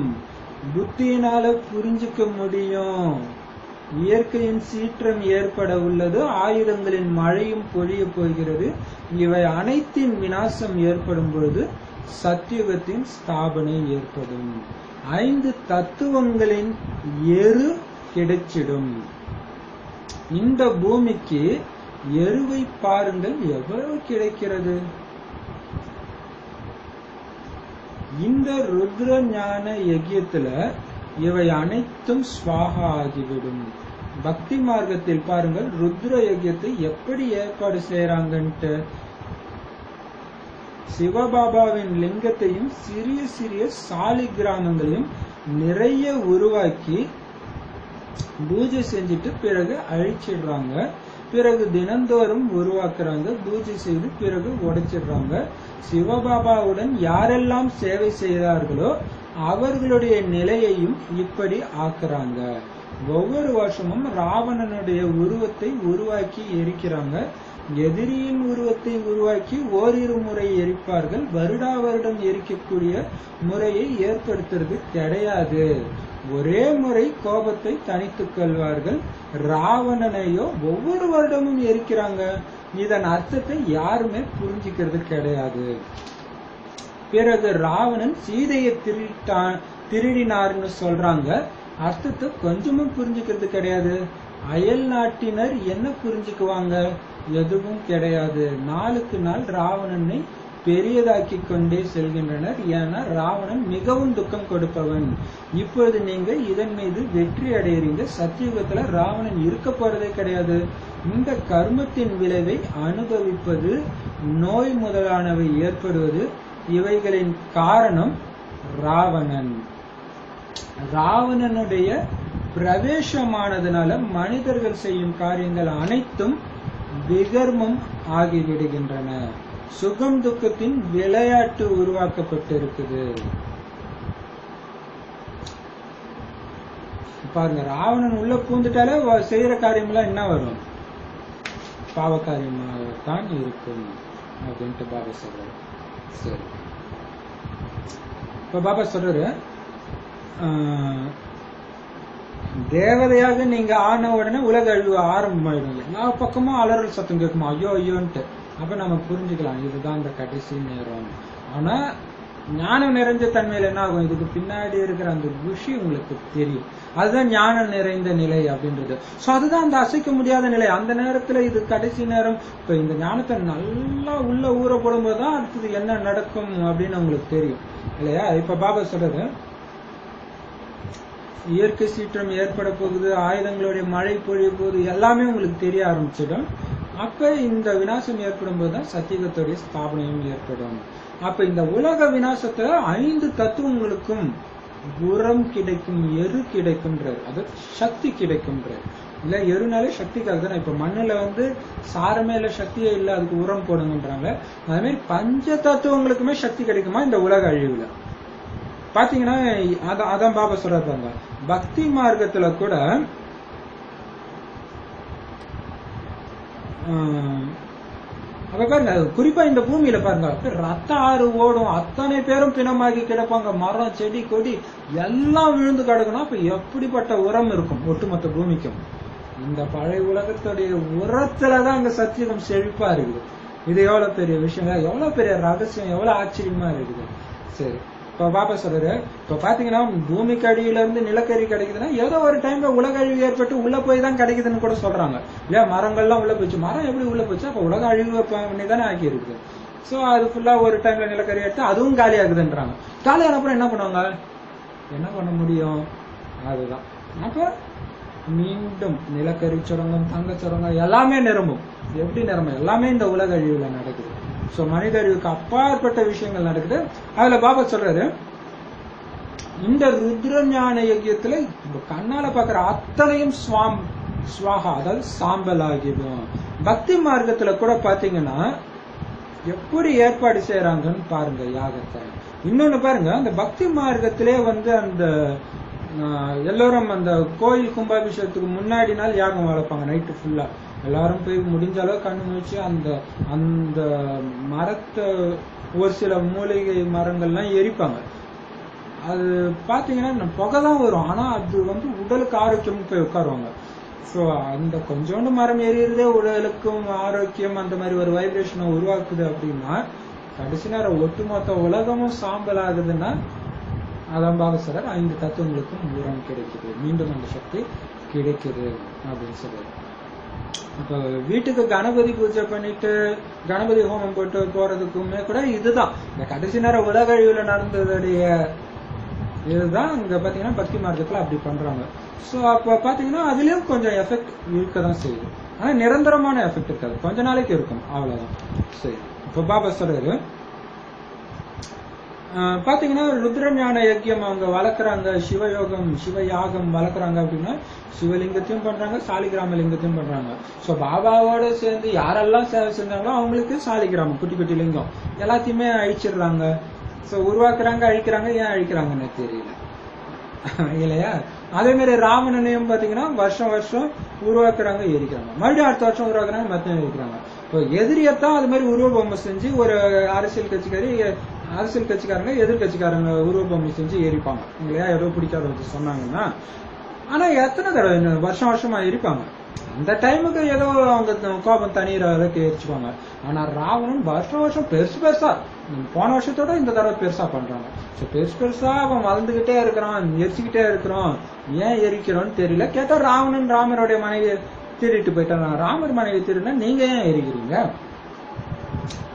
[SPEAKER 1] புத்தியினால புரிஞ்சுக்க முடியும். இயற்கையின் சீற்றம் ஏற்பட உள்ளது, ஆயுதங்களின் மழையும் பொழிய போகிறது. இவை அனைத்தின் விநாசம் ஏற்படும் பொழுது சத்தியுகத்தின் ஸ்தாபனை ஏற்படும். 5 தத்துவங்களின் எரு கிடைச்சிடும். இந்த பூமிக்கு எருவை பாருங்கள் எவ்வளவு கிடைக்கிறது. இந்த ருத்ர ஞான யஜ்யத்துல இவை அனைத்தும் ஸ்வாகா ஆகிவிடும். பக்தி மார்க்கத்தில் பாருங்கள் ருத்ர யஜ்யத்தை எப்படி ஏற்பாடு செய்யறாங்கன்ட்டு. சிவபாபாவின் லிங்கத்தையும் சிறிய சிறிய சாலி கிராமங்களையும் நிறைய உருவாக்கி பூஜை செஞ்சுட்டு பிறகு அழிச்சிடுறாங்க. பிறகு தினந்தோறும் உருவாக்குறாங்க, பூஜை செய்து பிறகு உடைச்சிடுறாங்க. சிவபாபாவுடன் யாரெல்லாம் சேவை செய்தார்களோ அவர்களுடைய நிலையையும் இப்படி ஆக்குறாங்க. ஒவ்வொரு வருஷமும் ராவணனுடைய உருவத்தை உருவாக்கி எரிக்கிறாங்க. எதிரியின் உருவத்தை உருவாக்கி ஓரிரு முறை எரிப்பார்கள். வருடா வருடம் எரிக்கக்கூடிய முறையை ஏற்படுத்துறது கிடையாது. ஒரே முறை கோபத்தை தனித்துக் கொள்வார்கள். ராவணனையோ ஒவ்வொரு வருடமும் எரிக்கிறாங்க. இதன் அர்த்தத்தை யாருமே புரிஞ்சுக்கிறது கிடையாது. பிறகு ராவணன் சீதையை திருடினார்னு சொல்றாங்க, அர்த்தத்தை கொஞ்சமும் புரிஞ்சுக்கிறது கிடையாது. அயல் நாட்டினர் என்ன புரிஞ்சுக்குவாங்க, எதுவும் கிடையாது. நாளுக்கு நாள் ராவணனை பெரியதாக்கி கொண்டே செல்கின்றனர். ஏன்னா ராவணன் மிகவும் துக்கம் கொடுப்பவன். இப்பொழுது நீங்க இதன் மீது வெற்றி அடைகிறீங்க. சத்தியுகத்துல ராவணன் இருக்க போறதே கிடையாது. இந்த கர்மத்தின் விளைவை அனுபவிப்பது, நோய் முதலானவை ஏற்படுவது, இவைகளின் காரணம் ராவணன். ராவணனுடைய பிரவேசமானதுனால மனிதர்கள் செய்யும் காரியங்கள் அனைத்தும் விகர்மம் ஆகிவிடுகின்றன. சுகம் துக்கத்தின் விளையாட்டு உருவாக்கப்பட்டிருக்குது. பாருங்க, ராவணன் உள்ள பூந்துட்டாலே செய்யற காரியம் எல்லாம் என்ன வரும், பாவ காரியமாகத்தான் இருக்கும் அப்படின்ட்டு பாபா சொல்றாரு. சரி, இப்ப பாபா சொல்றாரு, தேவதையாக நீங்க ஆன உடனே உலக அழிவு ஆரம்பமாயிடும். எல்லா பக்கமும் அலறல் சத்தம் கேட்குமா, ஐயோ ஐயோன்ட்டு. அப்ப நம்ம புரிஞ்சுக்கலாம் இதுதான் இந்த கடைசி நேரம். ஆனா ஞானம் நிறைந்த தன்மையில என்ன ஆகும், இதுக்கு பின்னாடி இருக்கிற அந்த குஷி உங்களுக்கு தெரியும். அதுதான் ஞானம் நிறைந்த நிலை அப்படின்றது. சோ அதுதான் அந்த அசைக்க முடியாத நிலை. அந்த நேரத்துல இது கடைசி நேரம். இப்ப இந்த ஞானத்தை நல்லா உள்ள ஊற போடும்போதுதான் அடுத்தது என்ன நடக்கும் அப்படின்னு உங்களுக்கு தெரியும் இல்லையா. இப்ப பாபா சொல்றது, இயற்கை சீற்றம் ஏற்பட போகுது, ஆயுதங்களுடைய மழை பொழிய போகுது, எல்லாமே உங்களுக்கு தெரிய ஆரம்பிச்சிடும். அப்ப இந்த விநாசம் ஏற்படும் போதுதான் சத்தியுகத்துடைய ஸ்தாபனையும் ஏற்படும். அப்ப இந்த உலக விநாசத்துல 5 தத்துவங்களுக்கும் உரம் கிடைக்கும், எரு கிடைக்கும்ன்றார், அது சக்தி கிடைக்கும்ன்றார். இல்ல எருனாலே சக்திக்காக தானே. இப்ப மண்ணுல சாரமே இல்ல, சக்தியே இல்ல, அதுக்கு உரம் போடுங்கன்றாங்க. அதே மாதிரி பஞ்ச தத்துவங்களுக்குமே சக்தி கிடைக்குமா இந்த உலக அழிவுல. பாத்தீங்கன்னா அதான் பாபா சொல்றாங்க, பக்தி மார்க்கத்துல கூட அப்ப பாருங்க, குறிப்பா இந்த பூமியில பாருங்க ரத்த ஆறு ஓடும், அத்தனை பேரும் பிணமாகி கிடப்பாங்க, மரம் செடி கொடி எல்லாம் விழுந்து கிடக்கணும். அப்ப எப்படிப்பட்ட உரம் இருக்கும் ஒட்டுமொத்த பூமிக்கும். இந்த பழைய உலகத்துடைய உரத்துலதான் அங்க சத்தியுகம் செழிப்பா இருக்குது. இது எவ்வளவு பெரிய விஷயம், எவ்வளவு பெரிய ரகசியம், எவ்வளவு ஆச்சரியமா இருக்குது. சரி, இப்ப பாபா சொல்றாரு, இப்ப பாத்தீங்கன்னா பூமிக்கு அடியில இருந்து நிலக்கரி கிடைக்குதுன்னா ஏதோ ஒரு டைம்ல உலக அழிவு ஏற்பட்டு உள்ள போய் தான் கிடைக்குதுன்னு கூட சொல்றாங்க இல்லையா. மரங்கள்லாம் உள்ள போச்சு, மரம் எப்படி உள்ள போச்சு, அப்ப உலக அழிவு பண்ணி தானே ஆக்கி இருக்குது. சோ அது ஃபுல்லா ஒரு டைம்ல நிலக்கரி எடுத்து அதுவும் காலி ஆகுதுன்றாங்க. காலியான அப்புறம் என்ன பண்ணுவாங்க, என்ன பண்ண முடியும்? அதுதான். அப்ப மீண்டும் நிலக்கரி சுரங்கம், தங்க சுரங்கம் எல்லாமே நிரம்பும். எப்படி நிரம்பும்? எல்லாமே இந்த உலக அழிவுல நடக்குது. சோ மனித அழிவுக்கு அப்பாற்பட்ட விஷயங்கள் நடக்குது. அதுல பாபா சொல்றாரு, இந்த ருத்ர ஞான யஜ்யத்துல கண்ணால பாக்குற அத்தனையும் ஸ்வாஹா, அதாவது சாம்பல் ஆகிடும். பக்தி மார்க்கத்துல கூட பாத்தீங்கன்னா எப்படி ஏற்பாடு செய்யறாங்கன்னு பாருங்க யாகத்தை. இன்னொன்னு பாருங்க, அந்த பக்தி மார்க்கத்திலே அந்த எல்லோரும் அந்த கோயில் கும்பாபிஷேகத்துக்கு முன்னாடி நாள் யாகம் வளர்ப்பாங்க. நைட்டு ஃபுல்லா எல்லாரும் போய் முடிஞ்ச அளவு கண்ணு முடிச்சு அந்த அந்த மரத்தை ஒரு சில மூலிகை மரங்கள்லாம் எரிப்பாங்க. அது பாத்தீங்கன்னா புகை தான் வரும், ஆனா அது உடலுக்கு ஆரோக்கியம் போய் உட்காருவாங்க. ஸோ அந்த கொஞ்சோண்டு மரம் எரியறதே உடலுக்கும் ஆரோக்கியம், அந்த மாதிரி ஒரு வைப்ரேஷனை உருவாக்குது. அப்படின்னா கடைசி நேரம் ஒட்டுமொத்த உலகமும் சாம்பல் ஆகுதுன்னா அதான் பாபா சொல்றார், 5 தத்துவங்களுக்கும் உரம் கிடைக்குது, மீண்டும் அந்த சக்தி கிடைக்குது அப்படின்னு சொல்றாரு. இப்போ வீட்டுக்கு கணபதி பூஜை பண்ணிட்டு கணபதி ஹோமம் போட்டு போறதுக்குமே கூட இதுதான் இந்த கடைசி நேரம் உலக அழிவுல நடந்ததுடைய இதுதான் இங்க பாத்தீங்கன்னா பக்தி மார்க்கத்துல அப்படி பண்றாங்க. சோ அப்ப பாத்தீங்கன்னா அதுலயும் கொஞ்சம் எஃபெக்ட் இருக்கதான் செய்யுது, ஆனா நிரந்தரமான எஃபெக்ட் இருக்காது, கொஞ்ச நாளைக்கு இருக்கும், அவ்வளவுதான். சரி, இப்ப பாபா சொல்றாரு பாத்தீங்கன்னா ருத்ர ஞான யஜ்யம் அவங்க வளர்க்குறாங்க, சிவயோகம் சிவயாகம் வளர்க்குறாங்க. அப்படின்னா சிவலிங்கத்தையும் பண்றாங்க, சாலிகிராம லிங்கத்தையும் பண்றாங்க. சோ பாபாவோட சேர்ந்து யாரெல்லாம் சேவை செஞ்சாங்களோ அவங்களுக்கு சாலிகிராமம் குட்டி குட்டி லிங்கம் எல்லாத்தையுமே அழிச்சிடுறாங்க. சோ உருவாக்குறாங்க, அழிக்கிறாங்க. ஏன் அழிக்கிறாங்கன்னு தெரியல இல்லையா? அதே மாதிரி ராவணனையும் பாத்தீங்கன்னா வருஷம் வருஷம் உருவாக்குறாங்க, எரிக்கிறாங்க, மறுபடியும் அடுத்த வருஷம் உருவாக்குறாங்க, மத்தியம் எரிக்கிறாங்க. இப்போ எதிரியத்தான் அது மாதிரி உருவ பொம்மை செஞ்சு ஒரு அரசியல் கட்சிக்காரங்க எதிர்கட்சிக்காரங்க உருவ பொம்மை செஞ்சு எரிப்பாங்க இல்லையா? ஏதோ பிடிக்காத சொன்னாங்கன்னா. ஆனா எத்தனை தடவை வருஷம் வருஷமா எரிப்பாங்க. அந்த டைமுக்கு ஏதோ அவங்க கோபம் தண்ணீர் அளவுக்கு எரிச்சுப்பாங்க. ஆனா ராவணன் வருஷம் வருஷம் பெருசு பெருசா, போன வருஷத்தோட இந்த தடவை பெருசா பண்றாங்க. பெருசு பெருசா அவன் வளர்ந்துகிட்டே இருக்கிறான், எரிச்சுக்கிட்டே இருக்கிறோம். ஏன் எரிக்கிறோம்னு தெரியல. கேட்டா ராவணன் ராமருடைய மனைவி திருட்டு போயிட்டான். ராமர் மனைவி திருடுனா நீங்க ஏன் எரிக்கிறீங்க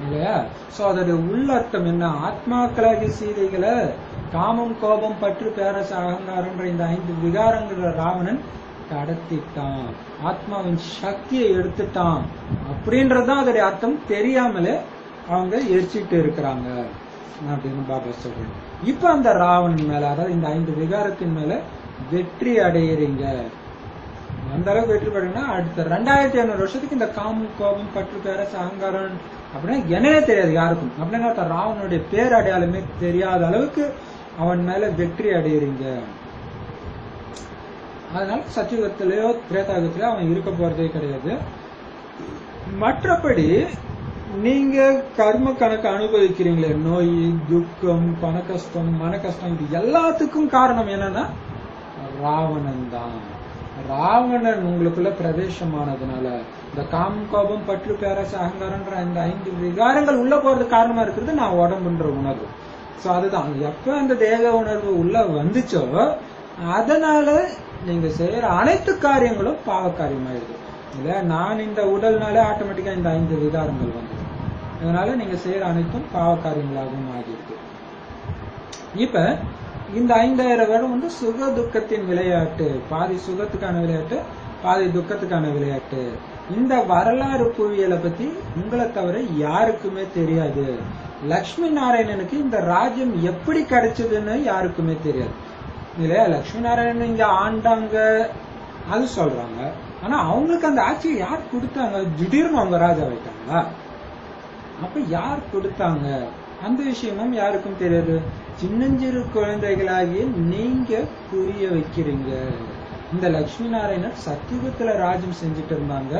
[SPEAKER 1] இல்லையா? சோ அதோட உள்ளர்த்தம் என்ன? ஆத்மாக்களாகி சீதைகளை காமம், கோபம், பற்று, பேரச, அகங்காரம்ன்ற இந்த 5 விகாரங்கிற ராவணன் கடத்திட்டான், ஆத்மாவின் சக்தியை எடுத்துட்டான் அப்படின்றதுதான் அதோடைய அர்த்தம். தெரியாமலே அவங்க எரிச்சிட்டு இருக்கிறாங்க அப்படின்னு பாபா சொல்றாங்க. இப்ப அந்த ராவணன் மேல, அதாவது இந்த 5 விகாரத்தின் மேல வெற்றி அடையிறீங்க. அந்த அளவுக்கு வெற்றி பெறீங்கன்னா அடுத்த 2500 வருஷத்துக்கு இந்த காமம், கோபம், பற்று, பேரச, அகங்காரம் அப்படின்னா என்னன்னே தெரியாது யாருக்கும். அப்படின்னா ராவனுடைய பேர் அடையாளமே தெரியாத அளவுக்கு அவன் மேல வெற்றி அடையிறீங்க. அதனால சத்தியுகத்திலேயோ திரேதாயுகத்திலேயோ அவன் இருக்க போறதே கிடையாது. மற்றபடி நீங்க கர்ம கணக்கு அனுபவிக்கிறீங்களே, நோய், துக்கம், பண கஷ்டம், மன கஷ்டம், இது எல்லாத்துக்கும் காரணம் என்னன்னா ராவணன் தான். ராவணன் உங்களுக்குள்ள பிரவேசமானதுனால இந்த காமம், கோபம், பற்று, பேரச, அகங்காரன்ற இந்த 5 விகாரங்கள் உள்ள போறதுக்கு காரணமா இருக்கிறது நான் உடம்புன்ற உணர்வு. சோ அதுதான் எப்ப அந்த தேக உணர்வு உள்ள வந்துச்சோ அதனால நீங்க செய்யற அனைத்து காரியங்களும் பாவ காரியமாயிடுது இல்ல. நான் இந்த உடல்னால ஆட்டோமேட்டிக்கா இந்த 5 விகாரங்கள் வந்துடும். அதனால நீங்க செய்யற அனைத்தும் பாவ காரியங்களாகவும் ஆகிருக்கு. இப்ப இந்த 5000 வருடம் சுக துக்கத்தின் விளையாட்டு, பாதி சுகத்துக்கான விளையாட்டு, பாதி துக்கத்துக்கான விளையாட்டு. இந்த வரலாறு புவியியலை பத்தி உங்களை தவிர யாருக்குமே தெரியாது. லட்சுமி நாராயணனுக்கு இந்த ராஜ்யம் எப்படி கிடைச்சதுன்னு யாருக்குமே தெரியாது இல்லையா? லட்சுமி நாராயணன் இங்க ஆண்டாங்க அது சொல்றாங்க, ஆனா அவங்களுக்கு அந்த ஆட்சியை யார் கொடுத்தாங்க? திடீர்னு அவங்க ராஜா வைட்டாங்களா? அப்ப யார் கொடுத்தாங்க அந்த விஷயமும் யாருக்கும் தெரியாது. சின்னஞ்சிறு குழந்தைகளாகிய நீங்க புரிய வைக்கிறீங்க. இந்த லட்சுமி நாராயணன் சத்தியுகத்துல ராஜ்யம் செஞ்சுட்டு இருந்தாங்க,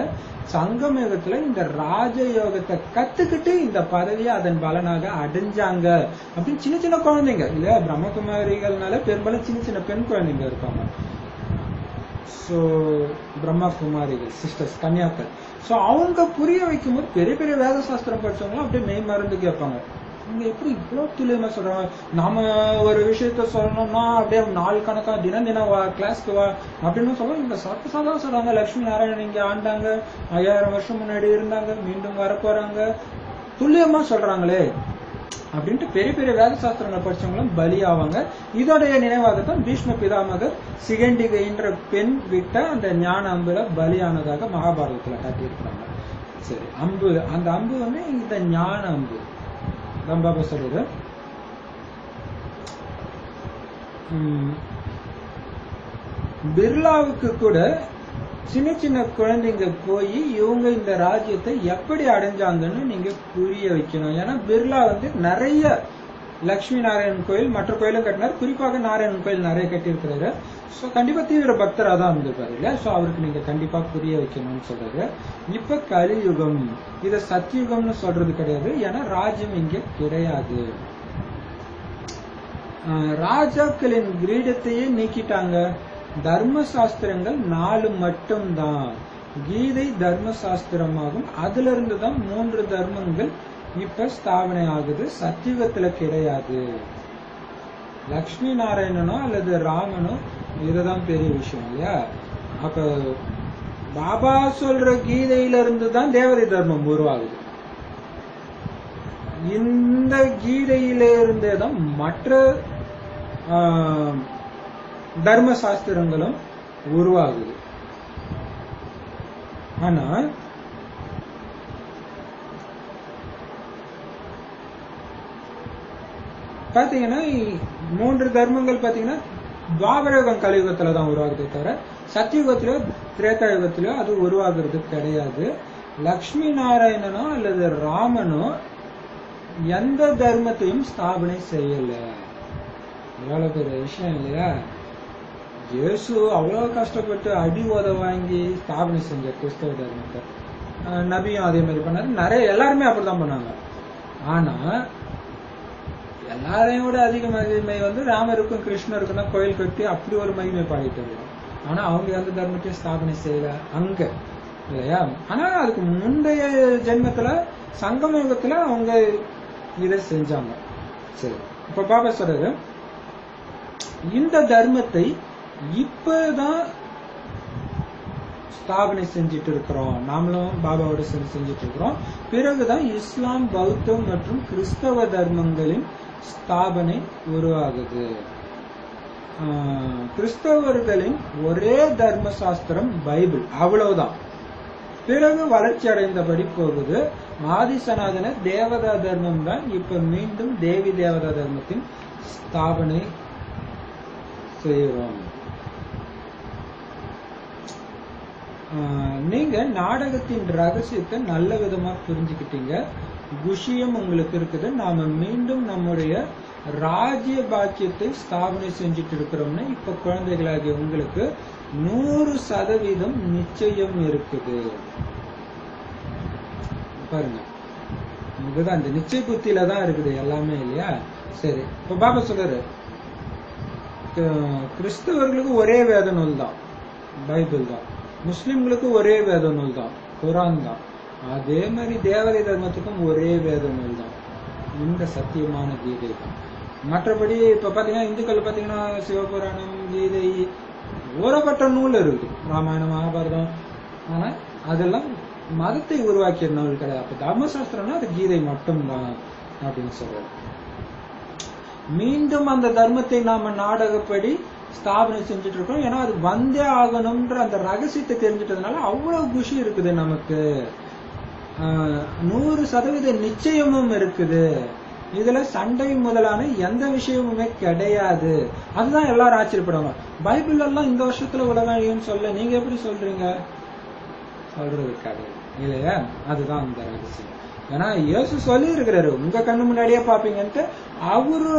[SPEAKER 1] சங்கமயுகத்துல இந்த ராஜயோகத்தை கத்துக்கிட்டு இந்த பதவியை அதன் பலனாக அடைஞ்சாங்க அப்படின்னு சின்ன சின்ன குழந்தைங்க இல்லையா? பிரம்மகுமாரிகள்னால பெரும்பாலும் சின்ன சின்ன பெண் குழந்தைங்க இருப்பாங்க. சோ பிரம்மகுமாரிகள் சிஸ்டர்ஸ், கன்னியாக்கள். சோ அவங்க புரிய வைக்கும் போது பெரிய பெரிய வேத சாஸ்திரம் படிச்சவங்களும் அப்படியே மெய் மறந்து கேட்பாங்க, இங்க எப்படி இவ்வளவு துல்லியமா சொல்றாங்க? நாம ஒரு விஷயத்த சொல்லணும்னா அப்படியே 4 கணக்கா தினம் கிளாஸ்க்கு வா அப்படின்னு சொல்லுவோம். இந்த சர்வசாதாரண சொல்றாங்க, லட்சுமி நாராயணன் இங்க ஆண்டாங்க, 5000 வருஷம் முன்னாடி இருந்தாங்க, மீண்டும் வரப்போறாங்க, துல்லியமா சொல்றாங்களே. அப்படின்ட்டு பெரிய பெரிய வேத சாஸ்திரங்களை படிச்சவங்களும் பலி ஆவாங்க. இதோடைய நினைவாகத்தான் பீஷ்ம பிதாமகர் சிகண்டிகைன்ற பெண் விட்ட அந்த ஞான அம்புல பலியானதாக மகாபாரதத்துல காட்டியிருக்கிறாங்க. சரி, அம்பு, அந்த அம்பு வந்து இந்த ஞான அம்பு தான் பாபா சொல்றது. பிர்லாவுக்கு கூட சின்ன சின்ன குழந்தைங்க போய் இவங்க இந்த ராஜ்யத்தை எப்படி அடைஞ்சாங்கன்னு நீங்க புரிய வைக்கணும். ஏன்னா பிர்லா வந்து நிறைய லட்சுமி நாராயணன் கோயில் மற்ற கோயிலும் கட்டினார், குறிப்பாக நாராயணன் கோயில் நிறைய கட்டியிருக்கிறாரு. ஸோ கண்டிப்பா தீவிர பக்தரா தான் இருந்திருப்பாரு இல்லையா. ஸோ அவருக்கு நீங்க கண்டிப்பா புரிய வைக்கணும்னு சொல்றாரு. இப்ப கலியுகம், இத சத்தியுகம்னு சொல்றது கிடையாது, ஏன்னா ராஜ்யம் இங்க கிடையாது. ராஜாக்களின் கிரீடத்தையே நீக்கிட்டாங்க. தர்ம சாஸ்திரங்கள் 4 மட்டும்தான். கீதை தர்ம சாஸ்திரமாகும். அதுல இருந்துதான் 3 தர்மங்கள் இப்ப ஸ்தாபனை ஆகுது. சத்தியுகத்துல கிடையாது. லக்ஷ்மி நாராயணனோ அல்லது ராமனோ இதுதான் பெரிய விஷயம் இல்லையா. அப்ப பாபா சொல்ற கீதையில இருந்துதான் தேவதை தர்மம் உருவாகுது. இந்த கீதையில இருந்தேதான் மற்ற தர்ம சாஸ்திரங்களும் உருவாகுது. ஆனா பாத்தீங்கன்னா 3 தர்மங்கள் பாத்தீங்கன்னா துவாபரயுகம் கலியுகத்துல தான் உருவாகுதே தவிர சத்தியுகத்திலயோ திரேதாயுகத்திலயோ அது உருவாகிறது கிடையாது. லக்ஷ்மி நாராயணனோ அல்லது ராமனோ எந்த தர்மத்தையும் ஸ்தாபனை செய்யல. எவ்வளவு பெரிய விஷயம் இல்லையா. இயேசு அவ்வளவு கஷ்டப்பட்டு அடி உத வாங்கி ஸ்தாபனை செஞ்ச கிறிஸ்தவ தர்மத்தை. நபியும் அதே மாதிரி பண்ணாரு, நிறைய எல்லாருமே அப்படிதான் பண்ணாங்க. ஆனா எல்லாரையும் விட அதிக மகிமை வந்து ராமருக்கும் கிருஷ்ணருக்கும் தான் கோயில் கட்டி அப்படி ஒரு மகிமை பாடிட்டு இருக்கோம். ஆனா அவங்க எந்த தர்மத்தையும் ஸ்தாபனை செய்யல அங்க இல்லையா. ஆனா அதுக்கு முந்தைய ஜென்மத்துல சங்கம யுகத்துல அவங்க இதை செஞ்சாங்க. சரி, இப்ப பாபா சொல்றாரு இந்த தர்மத்தை இப்பதான் ஸ்தாபனை செஞ்சிட்டு இருக்கிறோம். நாமளும் பாபாவோட சேர்ந்து செஞ்சிட்டு இருக்கிறோம். பிறகுதான் இஸ்லாம், பௌத்தம் மற்றும் கிறிஸ்தவ தர்மங்களின் ஸ்தாபனை உருவாகுது. கிறிஸ்தவர்களின் ஒரே தர்ம சாஸ்திரம் பைபிள், அவ்வளவுதான். பிறகு வளர்ச்சி அடைந்தபடி போகுது. ஆதி சனாதன தேவதா தர்மம் தான் இப்ப மீண்டும் தேவி தேவதா தர்மத்தின் ஸ்தாபனை செய்யறோம். நீங்க நாடகத்தின் ரகசியத்தை நல்ல விதமா புரிஞ்சுக்கிட்டீங்க. குஷியம் உங்களுக்கு இருக்குது. நாம மீண்டும் நம்முடைய ராஜ்ய பாக்கியத்தை ஸ்தாபனை செஞ்சுட்டு இருக்கிறோம்னு இப்ப குழந்தைகளாகிய உங்களுக்கு 100% நிச்சயம் இருக்குது. பாருங்க, இதுதான் இந்த நிச்சய புத்தியில தான் இருக்குது எல்லாமே இல்லையா. சரி, இப்ப பாபா சொல்றாரு கிறிஸ்தவர்களுக்கு ஒரே வேத நூல் தான் பைபிள் தான். முஸ்லிம்களுக்கு ஒரே வேத நூல் தான் குரான் தான். அதே மாதிரி தேவதை தர்மத்துக்கும் ஒரே வேத நூல் தான் இந்த சத்தியமான கீதை தான். மற்றபடி இப்ப பாத்தீங்கன்னா இந்துக்கள் பாத்தீங்கன்னா சிவபுராணம், கீதை, ஊறப்பட்ட நூல் இருக்கு, ராமாயணம், மகாபாரதம். ஆனா அதெல்லாம் மதத்தை உருவாக்கிய நூல் கிடையாது. அப்ப தர்மசாஸ்திரம்னா அது கீதை மட்டும்தான் அப்படின்னு சொல்றாரு. மீண்டும் அந்த தர்மத்தை நாம நாடகப்படி ஸ்தாபனை செஞ்சுட்டு இருக்கோம். ஏன்னா அது வந்தே ஆகணும்ன்ற அந்த ரகசியத்தை தெரிஞ்சிட்டதுனால அவ்வளவு குஷி இருக்குது நமக்கு. 100% நிச்சயமும் இருக்குது. இதுல சண்டை முதலான எந்த விஷயமுமே கிடையாது. அதுதான் எல்லாரும் ஆச்சரியப்படுவாங்க. பைபிள் எல்லாம் இந்த வருஷத்துல உலகம் அழியும்னு சொல்ல, நீங்க எப்படி சொல்றீங்க? சொல்றது கிடையாது இல்லையா. அதுதான் அந்த ரகசியம். ஏன்னா இயேசு சொல்லி இருக்கிறாரு, உங்க கண்ணு முன்னாடியே பாப்பீங்கன்ட்டு. அவரு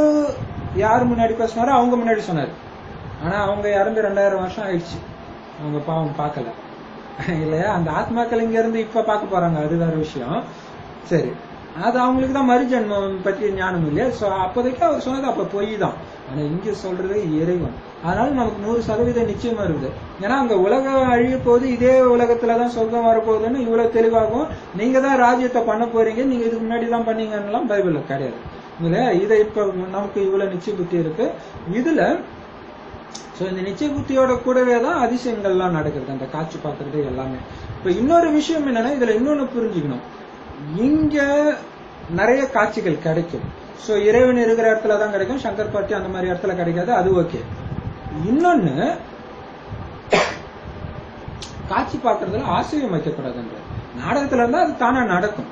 [SPEAKER 1] யாரு முன்னாடி பேசினாரோ அவங்க முன்னாடி சொன்னாரு. ஆனா அவங்க இறந்து 2000 வருஷம் ஆயிடுச்சு. அவங்க பாவம் பார்க்கல இல்லையா. அந்த ஆத்மாக்கள் இங்க இருந்து இப்ப பார்க்க போறாங்க, அது வேற விஷயம். சரி, அது அவங்களுக்கு தான் மறுஜென்மம் பற்றிய ஞானம் இல்லையா. சோ அப்போதைக்கு அவர் சொன்னது அப்ப பொய் தான். ஆனா இங்க சொல்றது இறைவன். அதனால நமக்கு 100% நிச்சயமா இருக்குது. ஏன்னா அங்க உலகம் அழிய போது, இதே உலகத்துலதான் சொர்க்கம் வரப்போகுதுன்னு இவ்வளவு தெளிவாகும். நீங்க தான் ராஜ்யத்தை பண்ண போறீங்க, நீங்க இதுக்கு முன்னாடி தான் பண்ணீங்கன்னு பைபிள்ல கிடையாது இல்லையா. இதை இப்ப நமக்கு இவ்வளவு நிச்சய புத்தி இருக்கு இதுல. சோ இந்த நிச்சய புத்தியோட கூடவே தான் அதிசயங்கள்லாம் நடக்கிறது, அந்த காட்சி பார்க்கறது எல்லாமே. இப்ப இன்னொரு விஷயம் என்னன்னா, இதுல இன்னொன்னு புரிஞ்சுக்கணும். இங்க நிறைய காட்சிகள் கிடைக்கும். சோ இறைவன் இருக்கிற இடத்துல தான் கிடைக்கும், சங்கர் பார்ட்டி அந்த மாதிரி இடத்துல கிடைக்காது, அது ஓகே. இன்னொன்னு, காட்சி பார்க்கறதுல ஆசிரியம் வைக்கக்கூடாதுன்ற நாடகத்துல இருந்தா அது தானா நடக்கும்.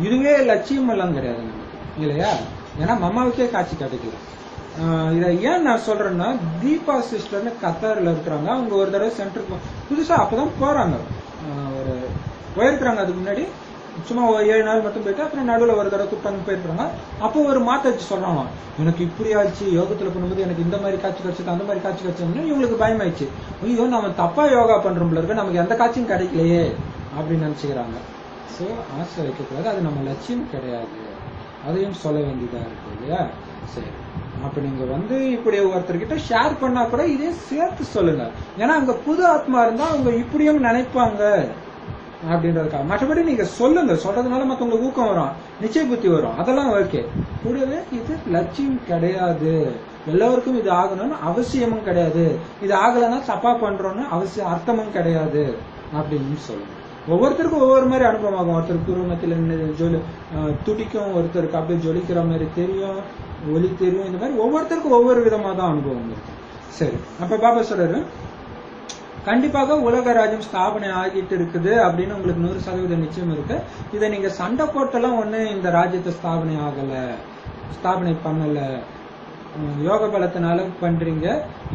[SPEAKER 1] இதுவே லட்சியம் எல்லாம் கிடையாது நமக்கு, இல்லையா? ஏன்னா மம்மாவுக்கே காட்சி கிடைக்கல. இதை ஏன் நான் சொல்றேன்னா, தீபா சிஸ்டர்னு கத்தாரில் இருக்கிறாங்க. அவங்க ஒரு தடவை சென்டருக்கு புதுசா அப்பதான் போறாங்க, ஒரு போயிருக்கிறாங்க. அதுக்கு முன்னாடி சும்மா 7 நாள் மட்டும் போயிட்டு அப்புறம் நடுவில் ஒரு தடவை கூப்பிட்டு போயிருக்காங்க. அப்போ ஒரு மாத்தாச்சு சொல்றாங்க, எனக்கு இப்படி ஆச்சு, யோகத்துல பண்ணும்போது எனக்கு இந்த மாதிரி காட்சி கிடைச்சது, அந்த மாதிரி காட்சி கிடைச்சதுன்னு இவங்களுக்கு பயமாயிடுச்சு. ஐயோ நம்ம தப்பா யோகா பண்றோம்ல இருக்க, நமக்கு எந்த காட்சியும் கிடைக்கலையே அப்படின்னு நினைச்சுக்கிறாங்க. ஸோ ஆசை வைக்கக்கூடாது, அது நம்ம லட்சியம் கிடையாது, அதையும் சொல்ல வேண்டியதா இருக்கு, இல்லையா? சரி, அப்ப நீங்க இப்படி ஒருத்தர்கிட்ட ஷேர் பண்ணா கூட இதையும் சேர்த்து சொல்லுங்க. ஏன்னா அங்க புது ஆத்மா இருந்தா அவங்க இப்படியும் நினைப்பாங்க அப்படின்றதுக்காக. மற்றபடி நீங்க சொல்லுங்க, சொல்றதுனால மத்தவங்களுக்கு ஊக்கம் வரும், நிச்சய புத்தி வரும், அதெல்லாம் ஓகே. கூடவே இது லட்சியம் கிடையாது, எல்லாருக்கும் இது ஆகணும்னு அவசியமும் கிடையாது, இது ஆகலைன்னா தப்பா பண்றோம்னு அவசியம் அர்த்தமும் கிடையாது அப்படின்னு சொல்லுங்க. ஒவ்வொருத்தருக்கும் ஒவ்வொரு மாதிரி அனுபவம் ஆகும். ஒருத்தருக்கு பூர்வமத்தில் துடிக்கும், ஒருத்தருக்கு அப்படியே ஜொலிக்கிற மாதிரி தெரியும், ஒலி தெரியும். இந்த மாதிரி ஒவ்வொருத்தருக்கும் ஒவ்வொரு விதமா தான் அனுபவம் இருக்கும். சரி, அப்ப பாபா சொல்றாரு, கண்டிப்பாக உலக ராஜ்யம் ஸ்தாபனை ஆகிட்டு இருக்குது அப்படின்னு உங்களுக்கு 100% நிச்சயம் இருக்கு. இதை நீங்க சண்டை போட்டெல்லாம் ஒண்ணு இந்த ராஜ்யத்தை ஸ்தாபனை பண்ணல, யோக பலத்தினால பண்றீங்க.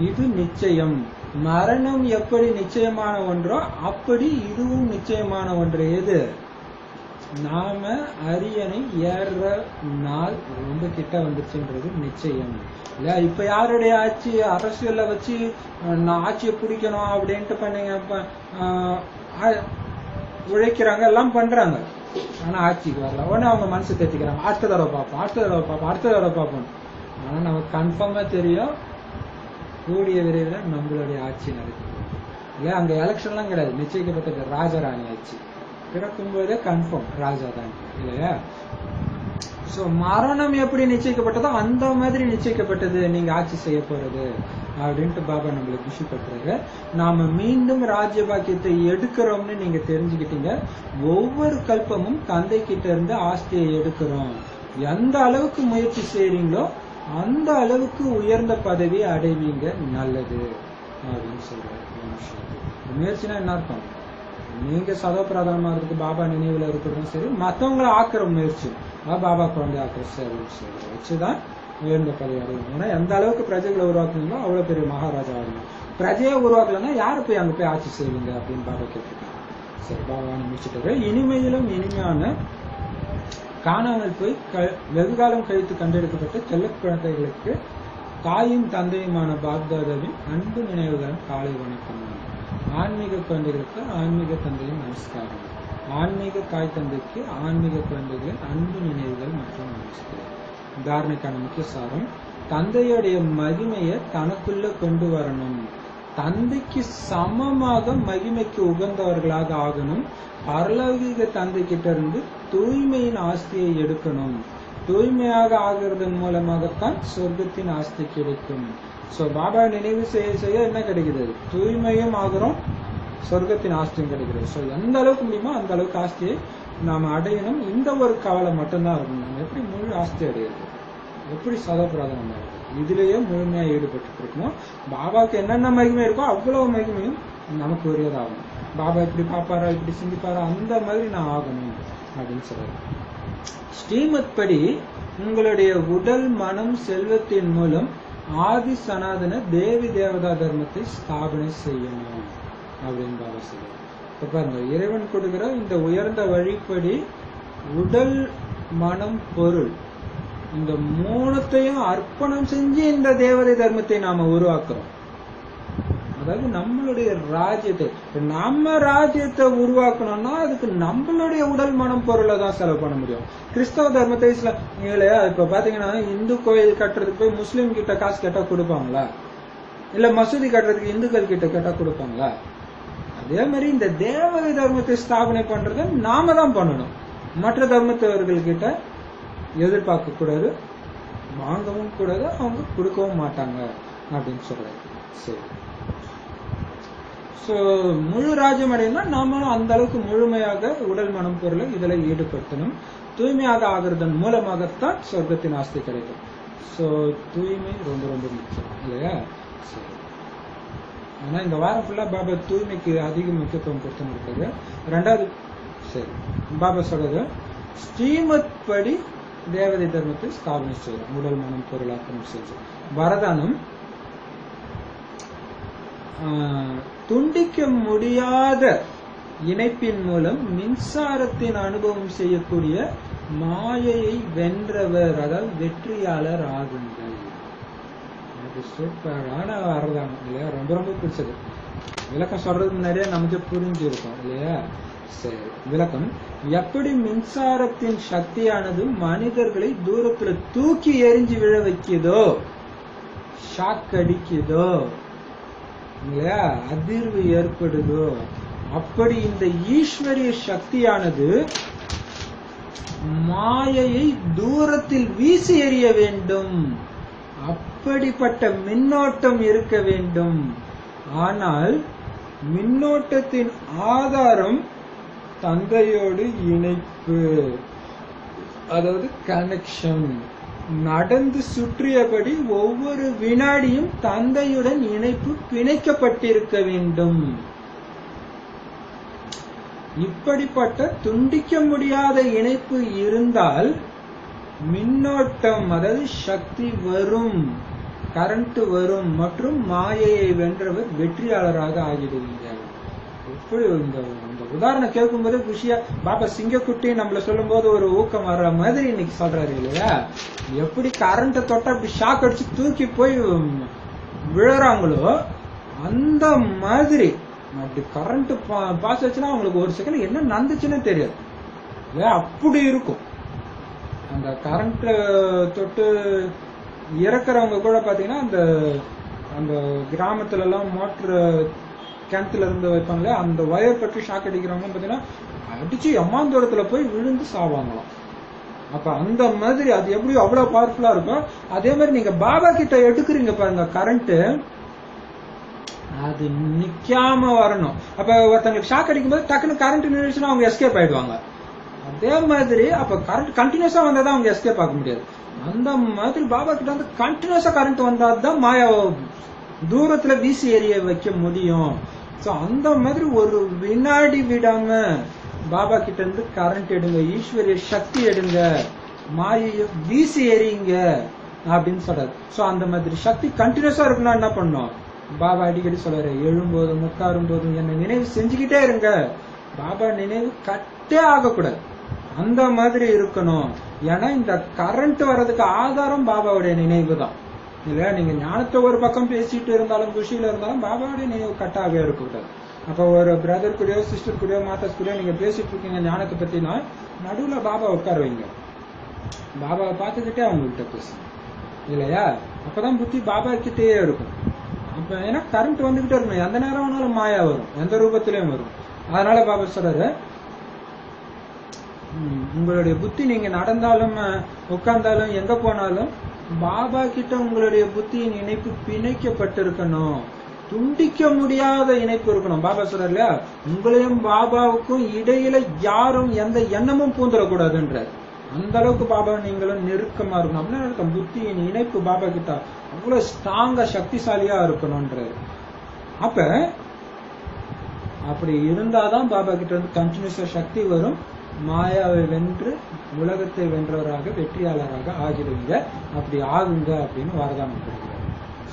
[SPEAKER 1] இது நிச்சயம். மரணம் எப்படி நிச்சயமான ஒன்றோ அப்படி இதுவும் நிச்சயமான ஒன்று. எது? நாம அரியணை ஏற நாள் ரொம்ப கிட்ட வந்துச்சுன்றது நிச்சயம் இல்ல. இப்ப யாருடைய ஆட்சி, அரசியல்ல வச்சு நான் ஆட்சியை பிடிக்கணும் அப்படின்ட்டு பண்ணீங்க, உழைக்கிறாங்க, எல்லாம் பண்றாங்க. ஆனா ஆட்சிக்கு வரல, உடனே அவங்க மனசு தேத்திக்கிறாங்க, அடுத்த தடவை பார்ப்போம். ஆனா நமக்கு கன்ஃபார்மா தெரியும், கூடிய விரைவில் நம்மளுடைய ஆட்சி நடக்குது இல்லையா? அங்க எலெக்ஷன் எல்லாம் கிடையாது, நிச்சயிக்கப்பட்ட ராஜராணி ஆட்சி. பிறக்கும் போதே கன்ஃபார்ம் ராஜா தான், இல்லையா? சோ மரணம் எப்படி நிச்சயிக்கப்பட்டதோ அந்த மாதிரி நிச்சயிக்கப்பட்டது நீங்க ஆட்சி செய்ய போறது அப்படின்ட்டு பாபா நம்மளுக்கு விஷயம் பண்றாரு. நாம மீண்டும் ராஜ்ய பாக்கியத்தை எடுக்கிறோம்னு நீங்க தெரிஞ்சுக்கிட்டீங்க. ஒவ்வொரு கல்பமும் தந்தை கிட்ட இருந்து ஆஸ்தியை எடுக்கிறோம். எந்த அளவுக்கு முயற்சி செய்றீங்களோ அந்த அளவுக்கு உயர்ந்த பதவி அடைவீங்க, நல்லது அப்படின்னு சொல்றாரு. முயற்சினா என்ன அர்த்தம்? நீங்க சதோ பிரதானமாகிறதுக்கு பாபா நினைவுல இருக்கிறதும் சரி, மற்றவங்களை ஆக்குற முயற்சி, பாபா குழந்தை ஆக்குற சேவை வச்சுதான் உயர்ந்த பதவி அடையும். ஏன்னா எந்த அளவுக்கு பிரஜைகளை உருவாக்குனீங்களோ அவ்வளவு பெரிய மகாராஜா ஆகணும். பிரஜையை உருவாக்கலன்னா யாரு போய் அங்க போய் ஆட்சி செய்வீங்க அப்படின்னு பாபா கேட்டிருக்காங்க. சரி, பாபா முடிச்சுட்டாரு. இனிமையிலும் இனிமையான காணாமல் போய் வெகுகாலம் கழித்து கண்டெடுக்கப்பட்ட செல்ல குழந்தைகளுக்கு தாயும் தந்தையுமான பாப்தாதாவின் அன்பு நினைவுகள் காலை வணக்கம். ஆன்மீக குழந்தைகளுக்கு ஆன்மீக தந்தையின் நமஸ்காரம். ஆன்மீக தாய் தந்தைக்கு ஆன்மீக குழந்தைகளின் அன்பு நினைவுகள் மற்றும் நமஸ்காரம். தாரணைக்கான முக்கிய சாரம், தந்தையுடைய மகிமையை தனக்குள்ள கொண்டு வரணும். தந்தைக்கு சமமாக மகிமைக்கு உகந்தவர்களாக ஆகணும். பரலௌகிக தந்தை கிட்ட இருந்து தூய்மையின் ஆஸ்தியை எடுக்கணும். தூய்மையாக ஆகிறதன் மூலமாகத்தான் சொர்க்கத்தின் ஆஸ்தி கிடைக்கும். சோ பாபா நினைவு செய்ய என்ன கிடைக்குது? தூய்மையும் ஆகிறோம், சொர்க்கத்தின் ஆஸ்தியும் கிடைக்கிறது. சோ எந்த அளவுக்கு முடியுமோ அந்த அளவுக்கு ஆஸ்தியை நாம அடையணும். இந்த ஒரு கவலை மட்டும்தான் இருக்கணும். நம்ம எப்படி முழு ஆஸ்தி அடையிறது, எப்படி சதப்பிரதானம் ஆகுது, இதுலயே முழுமையா ஈடுபட்டு இருக்கணும். பாபாவுக்கு என்னென்ன மகிமை இருக்கோ அவ்வளவு மகிமையும் நமக்கு உரியதாகணும். பாபா இப்படி பாப்பாரா, இப்படி சிந்திப்பாரா, அந்த மாதிரி நான் ஆகணும் அப்படின்னு சொல்றாரு. ஸ்ரீமத் படி உங்களுடைய உடல் மனம் செல்வத்தின் மூலம் ஆதி சனாதன தேவி தேவதா தர்மத்தை ஸ்தாபனை செய்யணும் அப்படின்னு பாபா சொல்றாரு. இப்ப பாருங்க, இறைவன் கொடுக்கிற இந்த உயர்ந்த வழிப்படி உடல் மனம் பொருள் இந்த மூணுத்தையும் அர்ப்பணம் செஞ்சு இந்த தேவதை தர்மத்தை நாம உருவாக்குறோம். அதாவது நம்மளுடைய ராஜ்யத்தை, நம்ம ராஜ்யத்தை உருவாக்கணும்னா அதுக்கு நம்மளுடைய உடல் மனம் பொருளை தான் செலவு பண்ண முடியும். கிறிஸ்தவ தர்மத்தை இப்ப பாத்தீங்கன்னா, இந்து கோயில் கட்டுறதுக்கு போய் முஸ்லீம் கிட்ட காசு கேட்டா கொடுப்பாங்களா? இல்ல மசூதி கட்டுறதுக்கு இந்துக்கள் கிட்ட கேட்டா கொடுப்பாங்களா? அதே மாதிரி இந்த தேவதை தர்மத்தை ஸ்தாபனை பண்றத நாம தான் பண்ணணும். மற்ற தர்மத்தவர்கள் கிட்ட எதிர்பார்க்க கூடாது, வாங்கவும் கூடாது, அவங்க கொடுக்கவும் மாட்டாங்க அப்படின்னு சொல்றாரு. சரி, சோ முழு ராஜ்யம் அடையணும்னா நாமளும் அந்த அளவுக்கு முழுமையாக உடல் மனம் பொருளை இதுல ஈடுபடுத்தணும். தூய்மையாக ஆகிறதன் மூலமாகத்தான் சொர்க்கத்தின் ஆஸ்தி கிடைக்கும். சோ தூய்மை ரொம்ப ரொம்ப முக்கியம் இல்லையா? சரி, ஆனா இந்த வாரம் ஃபுல்லா பாபா தூய்மைக்கு அதிக முக்கியத்துவம் கொடுத்து இருக்காரு. ரெண்டாவது சரி பாபா சொல்றது ஸ்ரீமத் படி தேவதை தர்மத்தை ஸ்தாபனை செய்யணும். உடல் மனம் பொருளாக்கம் செஞ்சு வரதானம் துண்டிக்க முடியாத இணைப்பின் மூலம் மின்சாரத்தின் அனுபவம் செய்யக்கூடிய மாயையை வென்றவர், அதாவது வெற்றியாளர் ஆகுங்கள். அது சூப்பரான வரதானம் இல்லையா? ரொம்ப ரொம்ப பிடிச்சது. விளக்கம் சொல்றதுக்கு முன்னாடியே நமக்கு புரிஞ்சிருக்கும் இல்லையா? சரி, விளக்கம். எப்படி மின்சாரத்தின் சக்தியானது மனிதர்களை தூரத்துல தூக்கி எரிஞ்சு விழ வைக்குதோ, ஷாக் அடிக்குதோ இல்லையா, அதிர்வு ஏற்படுதோ, அப்படி இந்த ஈஸ்வரிய சக்தியானது மாயையை தூரத்தில் வீசி எறிய வேண்டும். அப்படிப்பட்ட மின்னோட்டம் இருக்க வேண்டும். ஆனால் மின்னோட்டத்தின் ஆதாரம் தந்தையோடு இணைப்பு, அதாவது கனெக்ஷன். நடந்து சுற்றியபடி ஒவ்வொரு வினாடியும் தந்தையுடன் இணைப்பு பிணைக்கப்பட்டிருக்க வேண்டும். இப்படிப்பட்ட துண்டிக்க முடியாத இணைப்பு இருந்தால் மின்னோட்டம், அதாவது சக்தி வரும், கரண்ட் வரும் மற்றும் மாயையை வென்றவர் வெற்றியாளராக ஆகிடுவீங்க. எப்படி இந்த உதாரணம் கேட்கும் போது குஷியா பாபா சிங்கக்குட்டி நம்மள சொல்லும் போது ஒரு ஊக்கம் வர்ற மாதிரி இன்னைக்கு சொல்றாரு இல்லையா? எப்படி கரண்ட தொட்டா அப்படி ஷாக் அடிச்சு தூக்கி போய் விழுறாங்களோ அந்த மாதிரி அப்படி கரண்ட் பாஸ் ஆச்சுன்னா அவங்களுக்கு ஒரு செகண்ட் என்ன நடந்துச்சுன்னு தெரியாது இல்லையா? அப்படி இருக்கும். அந்த கரண்ட் தொட்டு இறக்குறவங்க கூட பாத்தீங்கன்னா அந்த அந்த கிராமத்துல எல்லாம் மோட்டர் கிணத்துல இருந்து வைப்பாங்க, அந்த வயர் பற்றி ஷாக் அடிக்கிறவங்க பாத்தீங்கன்னா அடிச்சு எம்மாந்தோரத்துல போய் விழுந்து சாவாங்களாம். அப்ப அந்த மாதிரி அது எப்படி அவ்வளவு பவர்ஃபுல்லா இருக்கும். அதே மாதிரி நீங்க பாபா கிட்ட எடுக்கிறீங்க பாருங்க கரண்ட், அது நிக்காம வரணும். அப்ப ஒருத்தங்களுக்கு ஷாக் அடிக்கும் போது டக்குன்னு கரண்ட் நின்றுச்சுன்னா அவங்க எஸ்கேப் ஆயிடுவாங்க. அதே மாதிரி அப்ப கரண்ட் கண்டினியூஸா வந்தாதான் அவங்க எஸ்கேப் ஆக முடியாது. அந்த மாதிரி பாபா கிட்ட வந்து கண்டினியூஸா கரண்ட் வந்தாதான் மாயா தூரத்துல வீசி எறிய வைக்க முடியும். சோ அந்த மாதிரி ஒரு வினாடி விடாம பாபா கிட்ட இருந்து கரண்ட் எடுங்க, ஈஸ்வரிய சக்தி எடுங்க, மாயைய வீசி எறியுங்க அப்படின்னு சொல்றாரு. சோ அந்த மாதிரி சக்தி கண்டினியூஸா இருக்குன்னா என்ன பண்ணும்? பாபா அடிக்கடி சொல்றாரு, எழும்போதும் உட்காரும் போதும் என்ன நினைவு செஞ்சுக்கிட்டே இருங்க. பாபா நினைவு கட்டே ஆகக்கூடாது, அந்த மாதிரி இருக்கணும். ஏன்னா இந்த கரண்ட் வர்றதுக்கு ஆதாரம் பாபாவுடைய நினைவு தான் இல்லையா? நீங்க ஞானத்தை ஒரு பக்கம் பேசிட்டு இருந்தாலும் குஷியில இருந்தாலும் பாபாவுடைய நினைவு கட்டாக இருக்கக்கூடாது. அப்ப ஒரு பிரதர் கூடயோ சிஸ்டர் கூடயோ மாதாஸ் கூடயோ நீங்க பேசிட்டு இருக்கீங்க ஞானத்தை பத்தினா நடுவுல பாபா உட்கார வைங்க, பாபாவை பார்த்துக்கிட்டே அவங்ககிட்ட பேசுங்க இல்லையா? அப்பதான் புத்தி பாபா கிட்டேயே இருக்கும். அப்ப ஏன்னா கரண்ட் வந்துகிட்டே இருக்கணும், எந்த நேரம் வேணாலும் மாயா வரும், எந்த ரூபத்திலயும் வரும். அதனால பாபா சொல்றாரு, உங்களுடைய புத்தி நீங்க நடந்தாலும் உட்கார்ந்தாலும் எங்க போனாலும் பாபா கிட்ட உங்களுடைய புத்தியின் இணைப்பு பிணைக்கப்பட்டிருக்கணும், துண்டிக்க முடியாத இணைப்பு இருக்கணும். பாபா சொல்றாரு இல்லையா, உங்களையும் பாபாவுக்கும் இடையில யாரும் எந்த எண்ணமும் பூந்துடக்கூடாதுன்ற அந்த அளவுக்கு பாபா நீங்களும் நெருக்கமா இருக்கணும். அப்படின்னா புத்தியின் இணைப்பு பாபா கிட்ட அவ்வளவு ஸ்ட்ராங்கா சக்திசாலியா இருக்கணும்ன்றாரு. அப்ப அப்படி இருந்தாதான் பாபா கிட்ட இருந்து கண்டினியூஸா சக்தி வரும், மாயாவை வென்று உலகத்தை வென்றவராக வெற்றியாளராக ஆகிடுவீங்க. அப்படி ஆகுங்க அப்படின்னு வரதானம் கொடுக்கிறார்.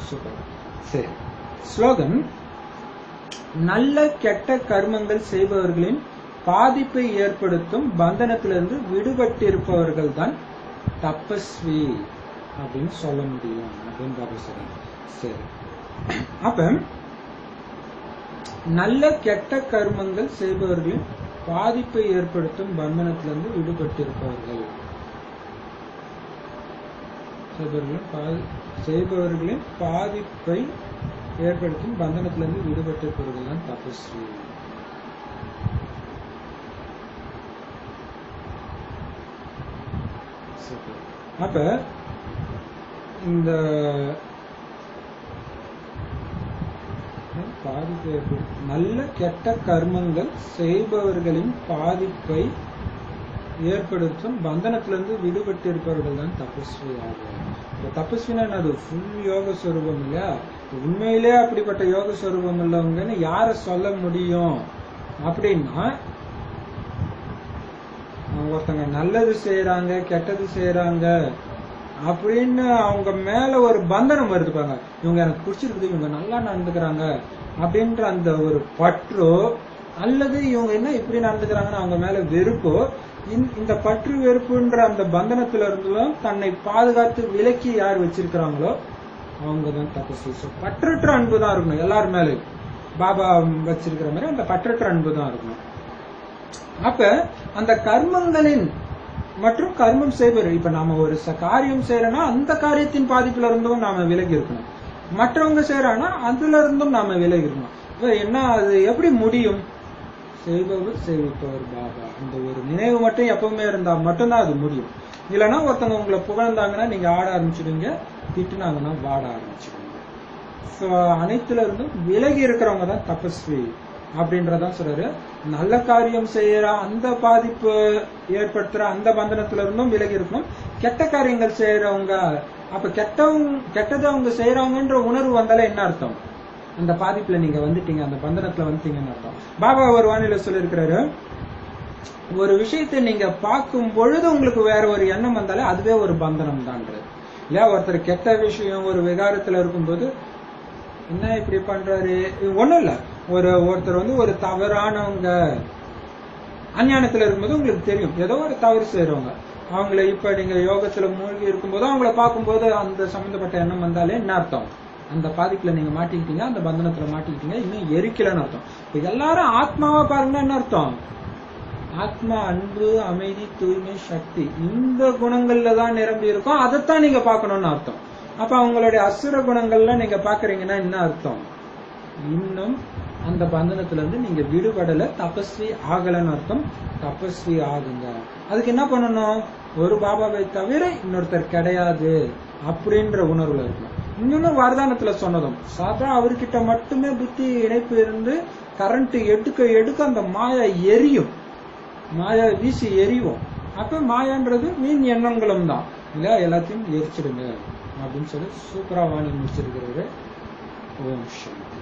[SPEAKER 1] சூப்பர். சரி, ஸ்லோகன். நல்ல கெட்ட கர்மங்கள் செய்பவர்களின் பாதிப்பை ஏற்படுத்தும் பந்தனத்திலிருந்து விடுபட்டிருப்பவர்கள் தான் தபஸ்வி அப்படின்னு சொல்ல முடியும் அப்படின்னு பாபா சொல்றாங்க. சரி, அப்ப நல்ல கெட்ட கர்மங்கள் செய்பவர்களின் பாதிப்பை ஏற்படுத்தும் பந்தனத்திலிருந்து விடுபட்டிருப்பவர்கள், செய்பவர்களின் பாதிப்பை ஏற்படுத்தும் பந்தனத்திலிருந்து விடுபட்டிருப்பவர்கள் தான் தபஸ்வி. அப்ப பாதிப்பு ஏற்படும். நல்ல கெட்ட கர்மங்கள் செய்பவர்களின் பாதிப்பை ஏற்படுத்தும் பந்தனத்திலிருந்து விடுபட்டு இருப்பவர்கள் தான் தபஸ்வி ஆகும். இப்போ தபஸ்வினா அது ஃபுல் யோக ஸ்வரூபம் இல்லையா? உண்மையிலே அப்படிப்பட்ட யோக ஸ்வரூபம் உள்ளவங்கன்னு யார சொல்ல முடியும் அப்படின்னா, ஒருத்தங்க நல்லது செய்யறாங்க கெட்டது செய்யறாங்க அப்படின்னு அவங்க மேல ஒரு பந்தனம் வருது பாருங்க. இவங்க எனக்கு பிடிச்சிருக்குது, இவங்க நல்லா நடந்துக்கிறாங்க அப்படின்ற அந்த ஒரு பற்றோ, அல்லது இவங்க என்ன இப்படி நடந்துக்கிறாங்கன்னு அவங்க மேல வெறுப்போ, இந்த பற்று வெறுப்புன்ற அந்த பந்தனத்துல இருந்தும் தன்னை பாதுகாத்து விலக்கி யார் வச்சிருக்கிறாங்களோ அவங்கதான் தபஸ்வி. பற்றற்ற அன்பு தான் இருக்கணும் எல்லார் மேலும். பாபா வச்சிருக்கிற மாதிரி அந்த பற்றற்ற அன்பு தான் இருக்கணும். அப்ப அந்த கர்மங்களின் மற்றும் கர்மம் செய்வது, இப்ப நாம ஒரு காரியம் செய்யறோம்னா அந்த காரியத்தின் பாதிப்புல இருந்தும் நாம விலகி இருக்கணும். மற்றவங்க செய்யறாங்கன்னா அதுல இருந்தும் நாம விலகி இருக்கணும். இப்ப என்ன, அது எப்படி முடியும்? செய்பவர் செய்விப்பவர் பாபா, அந்த ஒரு நினைவு மட்டும் எப்பவுமே இருந்தா மட்டும்தான் அது முடியும். இல்லைன்னா ஒருத்தவங்க உங்களை புகழ்ந்தாங்கன்னா நீங்க ஆட ஆரம்பிச்சிடுங்க, திட்டுனாங்கன்னா வாட ஆரம்பிச்சிடுங்க. ஸோ அனைத்துல இருந்தும் விலகி இருக்கிறவங்க தான் தபஸ்வி அப்படின்றதான் சொல்றாரு. நல்ல காரியம் செய்யற அந்த பாதிப்பு ஏற்படுத்துற அந்த பந்தனத்துல இருந்தும் விலகி இருக்கணும். கெட்ட காரியங்கள் செய்யறவங்க, அப்ப கெட்டதை அவங்க செய்யறாங்கன்ற உணர்வு வந்தாலே என்ன அர்த்தம்? அந்த பாதிப்புல நீங்க வந்துட்டீங்க, அந்த பந்தனத்துல வந்துட்டீங்கன்னு அர்த்தம். பாபா ஒரு வானிலை சொல்லியிருக்கிறாரு, ஒரு விஷயத்தை நீங்க பார்க்கும் பொழுது உங்களுக்கு வேற ஒரு எண்ணம் வந்தாலே அதுவே ஒரு பந்தனம் தான்றது இல்லையா? ஒருத்தர் கெட்ட விஷயம் ஒரு விகாரத்துல இருக்கும்போது என்ன இப்படி பண்றாரு, ஒண்ணும் இல்ல, ஒருத்தர் ஒரு தவறானவங்க அஞ்ஞானத்துல இருக்கும்போது உங்களுக்கு தெரியும் ஏதோ ஒரு தவறு செய்யறவங்க, அவங்கள இப்ப நீங்க யோகத்துல மூழ்கி இருக்கும்போது அவங்கள பார்க்கும்போது அந்த சம்பந்தப்பட்ட எண்ணம் வந்தாலே என்ன அர்த்தம்? அந்த பாதிப்புல நீங்க மாட்டிக்கிட்டீங்க, அந்த பந்தனத்துல மாட்டிக்கிட்டீங்க, இன்னும் எரிக்கலன்னு அர்த்தம். இப்ப எல்லாரும் ஆத்மாவா பாருங்கன்னா என்ன அர்த்தம்? ஆத்மா அன்பு, அமைதி, தூய்மை, சக்தி, இந்த குணங்கள்ல தான் நிரம்பி இருக்கும், அதைத்தான் நீங்க பார்க்கணும்னு அர்த்தம். அப்ப அவங்களுடைய அசுர குணங்கள்ல நீங்க பாக்குறீங்கன்னா என்ன அர்த்தம்? இன்னும் அந்த பந்தனத்துல இருந்து நீங்க விடுபடல, தபஸ்வி ஆகலன்னு அர்த்தம். தபஸ்வி ஆகுங்க. அதுக்கு என்ன பண்ணணும்? ஒரு பாபாவை தவிர இன்னொருத்தர் கிடையாது அப்படின்ற உணர்வுல இருக்கணும். இன்னொன்னு வரதானத்துல சொன்னதும், சாதா அவர்கிட்ட மட்டுமே புத்தி இணைப்பு இருந்து கரண்ட் எடுக்க அந்த மாயா எரியும், மாயா வீசி எரியும். அப்ப மாயான்றது மீன் எண்ணங்களும் தான் இல்ல, எல்லாத்தையும் எரிச்சிடுங்க அப்படின்னு சொல்லி சூப்பரா வாணி முடிச்சிருக்கிறாரு. ஓம் சாந்தி.